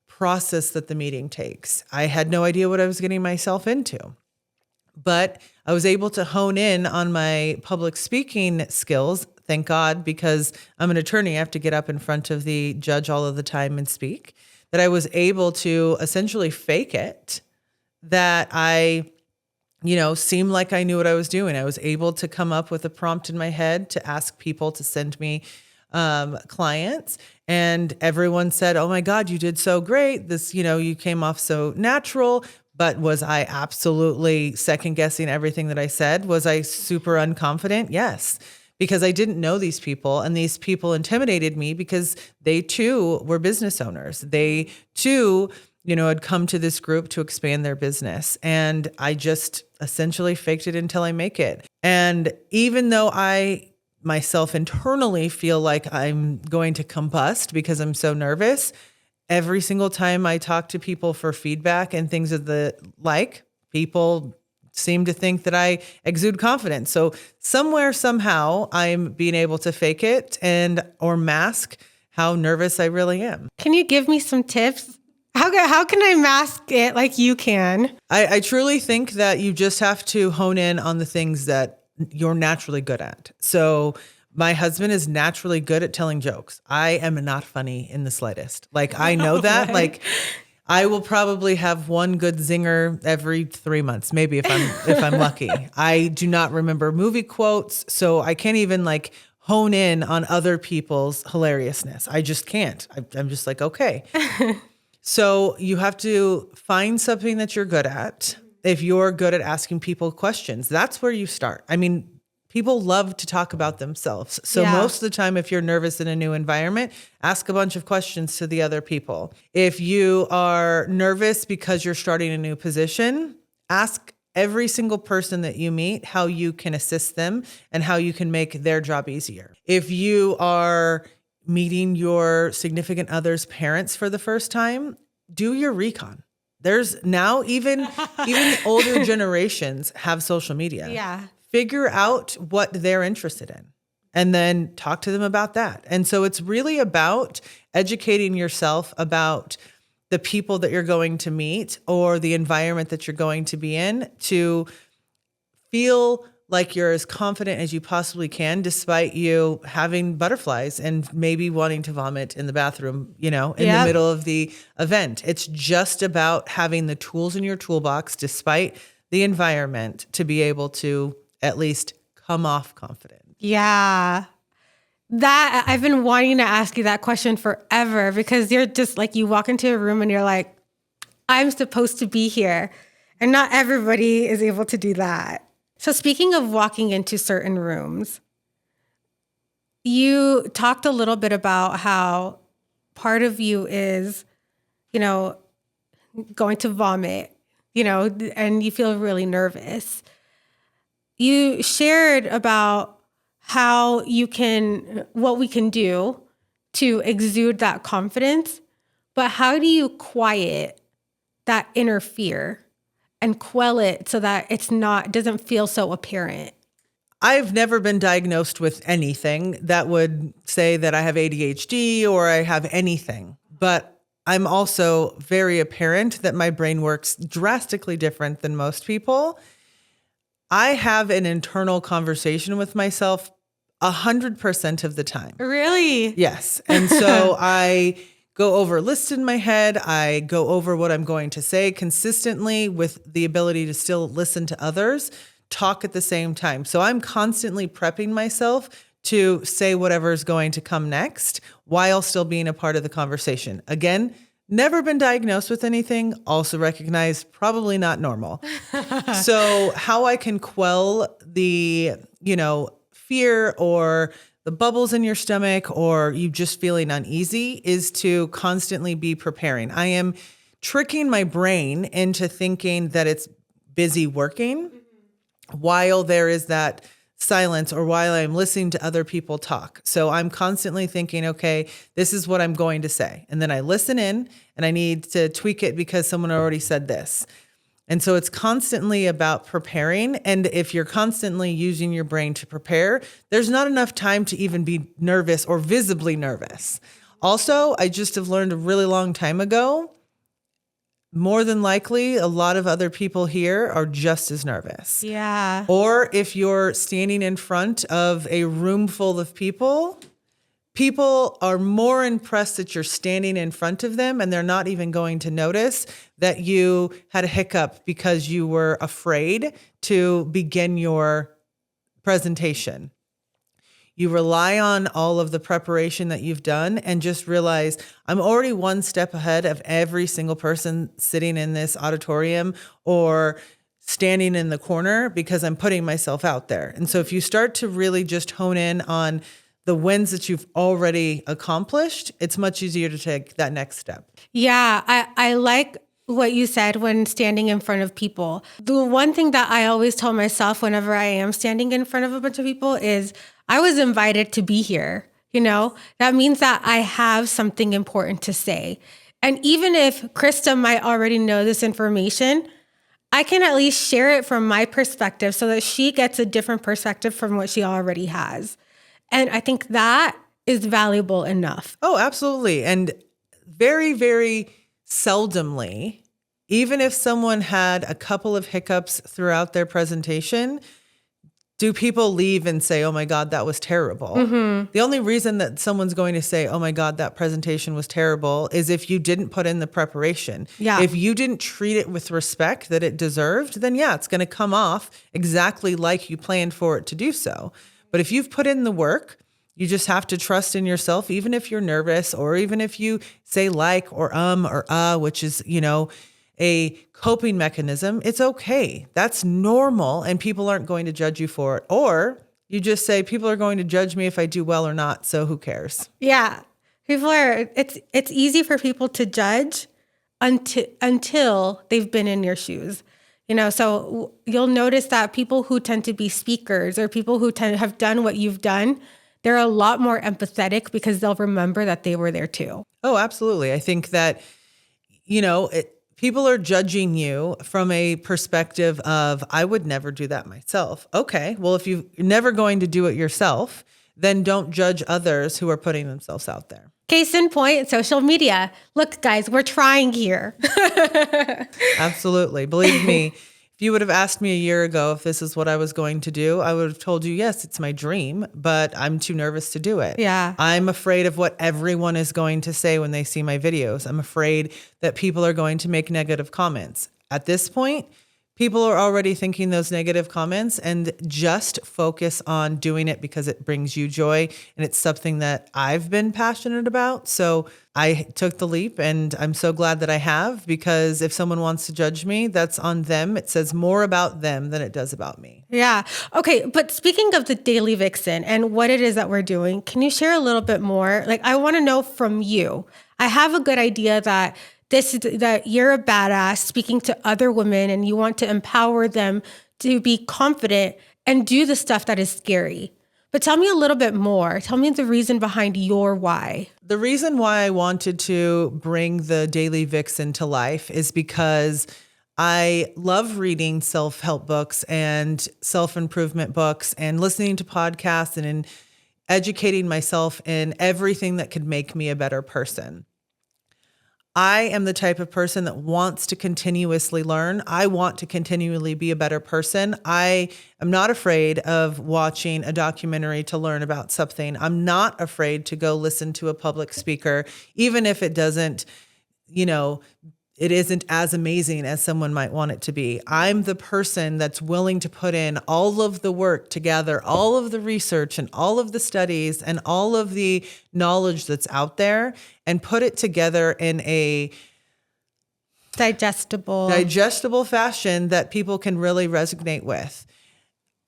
process that the meeting takes. I had no idea what I was getting myself into, but I was able to hone in on my public speaking skills. Thank God, because I'm an attorney. I have to get up in front of the judge all of the time and speak. That I was able to essentially fake it, that I seemed like I knew what I was doing. I was able to come up with a prompt in my head to ask people to send me clients. And everyone said, oh my God, you did so great. This, you came off so natural. But was I absolutely second guessing everything that I said? Was I super unconfident? Yes. Because I didn't know these people, and these people intimidated me because they too were business owners. They too, had come to this group to expand their business. And I just essentially faked it until I make it. And even though I myself internally feel like I'm going to combust because I'm so nervous, every single time I talk to people for feedback and things of the like, people seem to think that I exude confidence. So somewhere, somehow, I'm being able to fake it or mask how nervous I really am. Can you give me some tips? How can I mask it like you can? I truly think that you just have to hone in on the things that you're naturally good at. So my husband is naturally good at telling jokes. I am not funny in the slightest. Like, I know that. Right. Like, I will probably have one good zinger every 3 months, maybe if I'm lucky. I do not remember movie quotes, so I can't even like hone in on other people's hilariousness. I just can't. I'm just like, okay. So you have to find something that you're good at. If you're good at asking people questions, that's where you start. I mean, people love to talk about themselves. So most of the time, if you're nervous in a new environment, ask a bunch of questions to the other people. If you are nervous because you're starting a new position, ask every single person that you meet how you can assist them and how you can make their job easier. If you are meeting your significant other's parents for the first time, do your recon. There's now even the older generations have social media. Yeah. Figure out what they're interested in and then talk to them about that. And so it's really about educating yourself about the people that you're going to meet or the environment that you're going to be in to feel like you're as confident as you possibly can, despite you having butterflies and maybe wanting to vomit in the bathroom, in the middle of the event. It's just about having the tools in your toolbox, despite the environment, to be able to at least come off confident. Yeah. That I've been wanting to ask you that question forever, because you're just like, you walk into a room and you're like, I'm supposed to be here. And not everybody is able to do that. So speaking of walking into certain rooms, you talked a little bit about how part of you is, going to vomit, and you feel really nervous. You shared about what we can do to exude that confidence, but how do you quiet that inner fear and quell it so that doesn't feel so apparent? I've never been diagnosed with anything that would say that I have ADHD or I have anything, but I'm also very apparent that my brain works drastically different than most people. I have an internal conversation with myself 100% of the time. Really? Yes. And so I go over lists in my head. I go over what I'm going to say consistently with the ability to still listen to others, talk at the same time. So I'm constantly prepping myself to say whatever's going to come next while still being a part of the conversation. Again, never been diagnosed with anything. Also recognize probably not normal. So how I can quell the, fear or the bubbles in your stomach or you just feeling uneasy is to constantly be preparing. I am tricking my brain into thinking that it's busy working while there is that silence or while I'm listening to other people talk. So I'm constantly thinking, okay, this is what I'm going to say. And then I listen in and I need to tweak it because someone already said this. And so it's constantly about preparing. And if you're constantly using your brain to prepare, there's not enough time to even be nervous or visibly nervous. Also, I just have learned a really long time ago, more than likely, a lot of other people here are just as nervous. Yeah. Or if you're standing in front of a room full of people are more impressed that you're standing in front of them and they're not even going to notice that you had a hiccup because you were afraid to begin your presentation. You rely on all of the preparation that you've done and just realize I'm already one step ahead of every single person sitting in this auditorium or standing in the corner because I'm putting myself out there. And so if you start to really just hone in on the wins that you've already accomplished, it's much easier to take that next step. Yeah, I like what you said when standing in front of people. The one thing that I always tell myself whenever I am standing in front of a bunch of people is I was invited to be here. That means that I have something important to say. And even if Crista might already know this information, I can at least share it from my perspective so that she gets a different perspective from what she already has. And I think that is valuable enough. Oh, absolutely. And very, very seldomly, even if someone had a couple of hiccups throughout their presentation, do people leave and say, oh my God, that was terrible? The only reason that someone's going to say, oh my God, that presentation was terrible is if you didn't put in the preparation. Yeah. If you didn't treat it with respect that it deserved, then yeah, it's going to come off exactly like you planned for it to do so. But if you've put in the work, you just have to trust in yourself, even if you're nervous or even if you say like or which is, a coping mechanism. It's okay. That's normal. And people aren't going to judge you for it. Or you just say, people are going to judge me if I do well or not. So who cares? Yeah. It's easy for people to judge until they've been in your shoes. So you'll notice that people who tend to be speakers or people who have done what you've done, they're a lot more empathetic because they'll remember that they were there too. Oh, absolutely. I think that, people are judging you from a perspective of, I would never do that myself. Okay, well, if you're never going to do it yourself, then don't judge others who are putting themselves out there. Case in point, social media. Look, guys, we're trying here. Absolutely. Believe me, if you would have asked me a year ago if this is what I was going to do, I would have told you, yes, it's my dream, but I'm too nervous to do it. Yeah. I'm afraid of what everyone is going to say when they see my videos. I'm afraid that people are going to make negative comments. At this point, people are already thinking those negative comments, and just focus on doing it because it brings you joy. And it's something that I've been passionate about. So I took the leap, and I'm so glad that I have, because if someone wants to judge me, that's on them. It says more about them than it does about me. Yeah. Okay. But speaking of the Daily Vixen and what it is that we're doing, can you share a little bit more? Like, I want to know from you. I have a good idea that that you're a badass speaking to other women and you want to empower them to be confident and do the stuff that is scary. But tell me a little bit more. Tell me the reason behind your why. The reason why I wanted to bring the Daily Vixen to life is because I love reading self-help books and self-improvement books and listening to podcasts and in educating myself in everything that could make me a better person. I am the type of person that wants to continuously learn. I want to continually be a better person. I am not afraid of watching a documentary to learn about something. I'm not afraid to go listen to a public speaker, even if it doesn't, it isn't as amazing as someone might want it to be. I'm the person that's willing to put in all of the work to gather all of the research and all of the studies and all of the knowledge that's out there and put it together in a digestible fashion that people can really resonate with.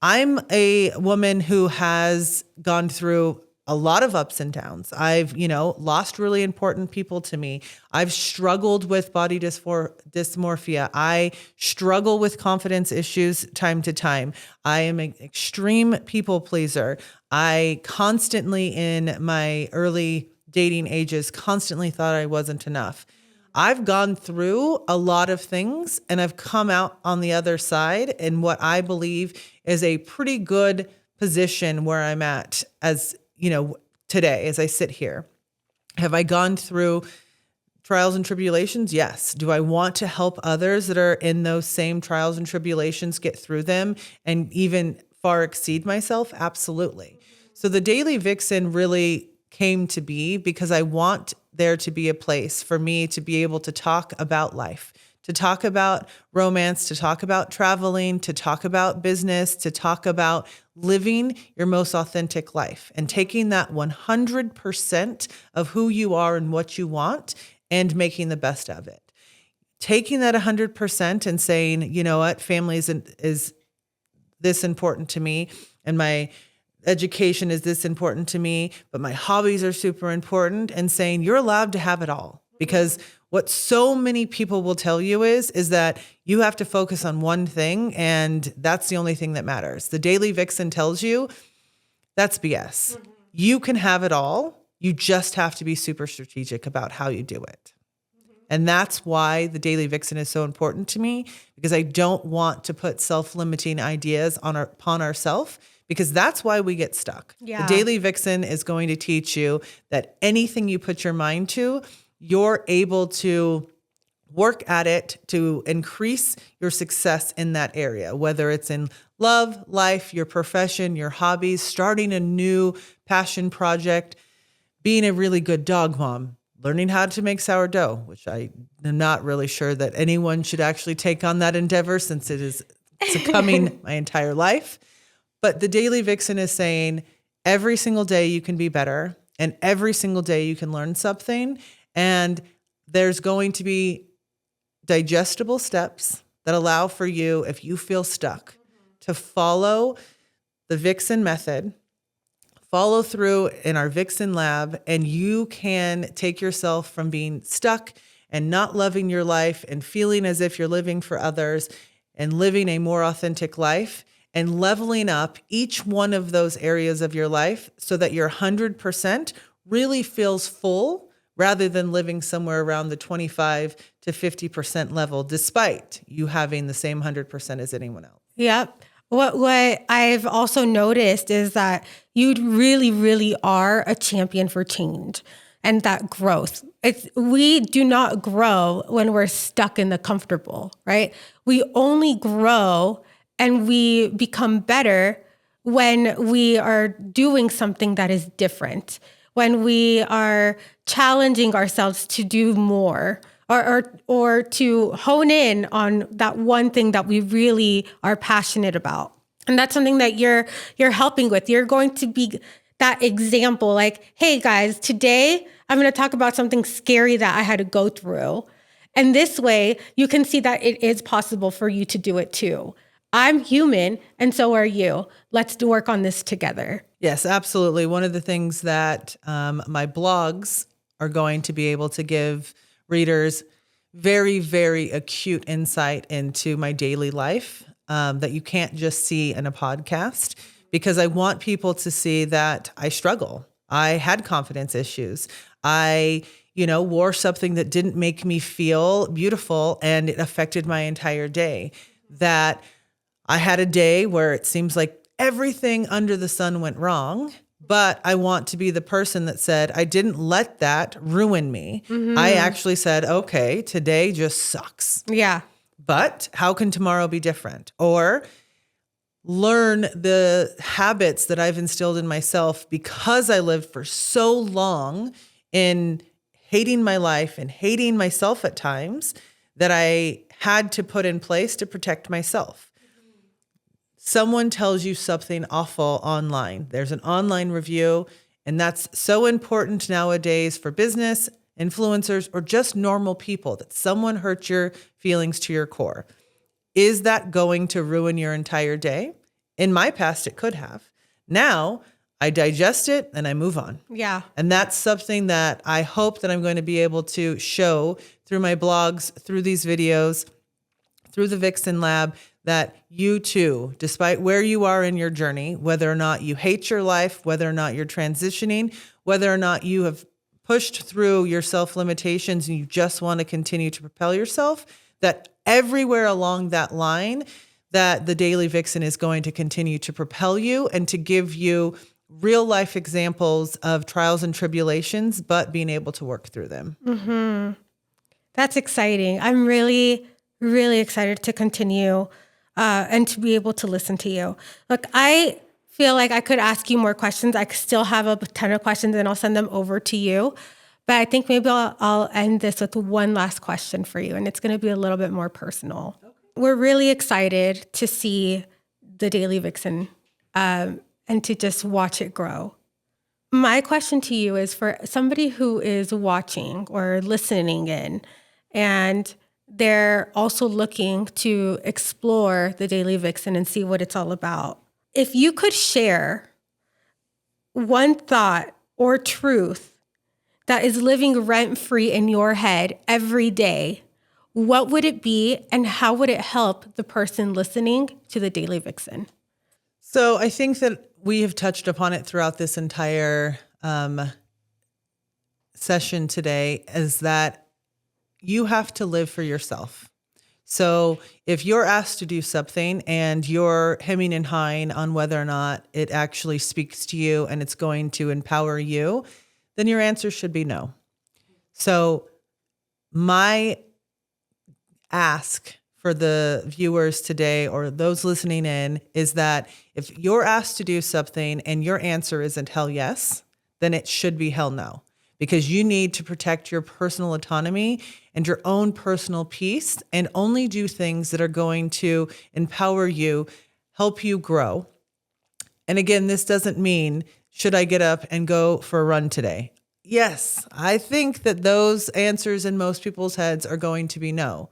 I'm a woman who has gone through a lot of ups and downs. I've, lost really important people to me. I've struggled with body dysmorphia. I struggle with confidence issues time to time. I am an extreme people pleaser. I constantly, in my early dating ages, constantly thought I wasn't enough. I've gone through a lot of things and I've come out on the other side in what I believe is a pretty good position where I'm at as today, as I sit here. Have I gone through trials and tribulations? Yes. Do I want to help others that are in those same trials and tribulations get through them and even far exceed myself? Absolutely. So the Daily Vixen really came to be because I want there to be a place for me to be able to talk about life, to talk about romance, to talk about traveling, to talk about business, to talk about living your most authentic life and taking that 100% of who you are and what you want and making the best of it. Taking that 100% and saying, you know what, family is this important to me and my education is this important to me, but my hobbies are super important, and saying you're allowed to have it all. Because what so many people will tell you is that you have to focus on one thing and that's the only thing that matters. The Daily Vixen tells you that's BS. Mm-hmm. You can have it all. You just have to be super strategic about how you do it. And that's why the Daily Vixen is so important to me, because I don't want to put self-limiting ideas upon ourselves, because that's why we get stuck. Yeah. The Daily Vixen is going to teach you that anything you put your mind to, you're able to work at it to increase your success in that area, whether it's in love, life, your profession, your hobbies, starting a new passion project, being a really good dog mom, learning how to make sourdough, which I am not really sure that anyone should actually take on that endeavor since it is succumbing my entire life. But the Daily Vixen is saying every single day you can be better, and every single day you can learn something. And there's going to be digestible steps that allow for you, if you feel stuck, to follow the Vixen method, follow through in our Vixen lab, and you can take yourself from being stuck and not loving your life and feeling as if you're living for others and living a more authentic life and leveling up each one of those areas of your life so that your 100% really feels full, rather than living somewhere around the 25 to 50% level, despite you having the same 100% as anyone else. Yep. What I've also noticed is that you really, really are a champion for change and that growth. We do not grow when we're stuck in the comfortable, right? We only grow and we become better when we are doing something that is different, when we are challenging ourselves to do more, or to hone in on that one thing that we really are passionate about. And that's something that you're helping with. You're going to be that example, like, hey guys, today I'm going to talk about something scary that I had to go through. And this way you can see that it is possible for you to do it too. I'm human and so are you. Let's work on this together. Yes, absolutely. One of the things that my blogs are going to be able to give readers very, very acute insight into my daily life that you can't just see in a podcast, because I want people to see that I struggle. I had confidence issues. I wore something that didn't make me feel beautiful and it affected my entire day. That I had a day where it seems like everything under the sun went wrong, but I want to be the person that said, I didn't let that ruin me. I actually said, okay, today just sucks. Yeah. But how can tomorrow be different? Or learn the habits that I've instilled in myself because I lived for so long in hating my life and hating myself at times that I had to put in place to protect myself. Someone tells you something awful online. There's an online review, and that's so important nowadays for business, influencers, or just normal people, that someone hurt your feelings to your core. Is that going to ruin your entire day? In my past, it could have. Now, I digest it and I move on. Yeah. And that's something that I hope that I'm going to be able to show through my blogs, through these videos, through the Vixen Lab, that you too, despite where you are in your journey, whether or not you hate your life, whether or not you're transitioning, whether or not you have pushed through your self-limitations and you just want to continue to propel yourself, that everywhere along that line, that the Daily Vixen is going to continue to propel you and to give you real life examples of trials and tribulations, but being able to work through them. Mm-hmm. That's exciting. I'm really, really excited to continue and to be able to listen to you. Look, I feel like I could ask you more questions. I still have a ton of questions and I'll send them over to you. But I think maybe I'll end this with one last question for you. And it's going to be a little bit more personal. Okay. We're really excited to see the Daily Vixen and to just watch it grow. My question to you is, for somebody who is watching or listening in, and they're also looking to explore the Daily Vixen and see what it's all about. If you could share one thought or truth that is living rent-free in your head every day, what would it be and how would it help the person listening to the Daily Vixen? So I think that we have touched upon it throughout this entire session today, is that you have to live for yourself. So if you're asked to do something and you're hemming and hawing on whether or not it actually speaks to you and it's going to empower you, then your answer should be no. So my ask for the viewers today or those listening in is that if you're asked to do something and your answer isn't hell yes, then it should be hell no, because you need to protect your personal autonomy and your own personal peace and only do things that are going to empower you, help you grow. And again, this doesn't mean, should I get up and go for a run today? Yes, I think that those answers in most people's heads are going to be no.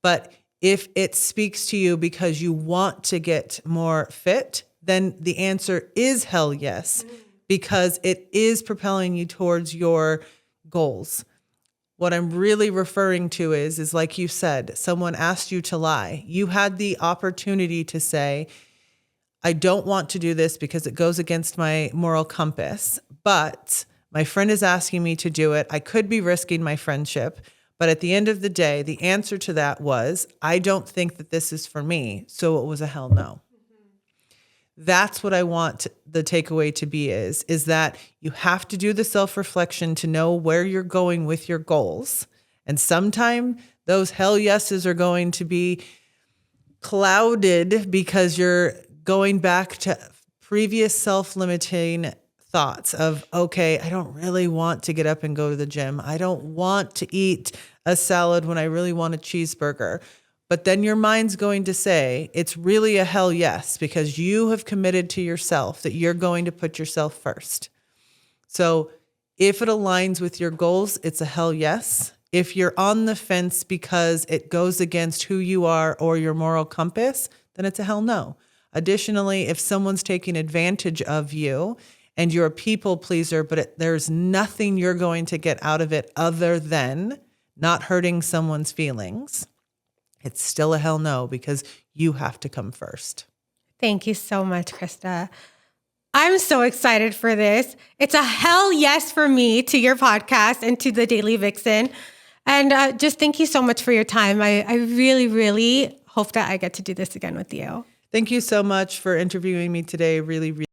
But if it speaks to you because you want to get more fit, then the answer is hell yes, because it is propelling you towards your goals. What I'm really referring to is like you said, someone asked you to lie. You had the opportunity to say, I don't want to do this because it goes against my moral compass, but my friend is asking me to do it. I could be risking my friendship. But at the end of the day, the answer to that was, I don't think that this is for me. So it was a hell no. That's what I want the takeaway to be is that you have to do the self-reflection to know where you're going with your goals. And sometime those hell yeses are going to be clouded because you're going back to previous self-limiting thoughts of, okay, I don't really want to get up and go to the gym. I don't want to eat a salad when I really want a cheeseburger. But then your mind's going to say it's really a hell yes, because you have committed to yourself that you're going to put yourself first. So if it aligns with your goals, it's a hell yes. If you're on the fence because it goes against who you are or your moral compass, then it's a hell no. Additionally, if someone's taking advantage of you and you're a people pleaser, but there's nothing you're going to get out of it other than not hurting someone's feelings, it's still a hell no, because you have to come first. Thank you so much, Crista. I'm so excited for this. It's a hell yes for me to your podcast and to the Daily Vixen. And just thank you so much for your time. I really, really hope that I get to do this again with you. Thank you so much for interviewing me today. Really, really.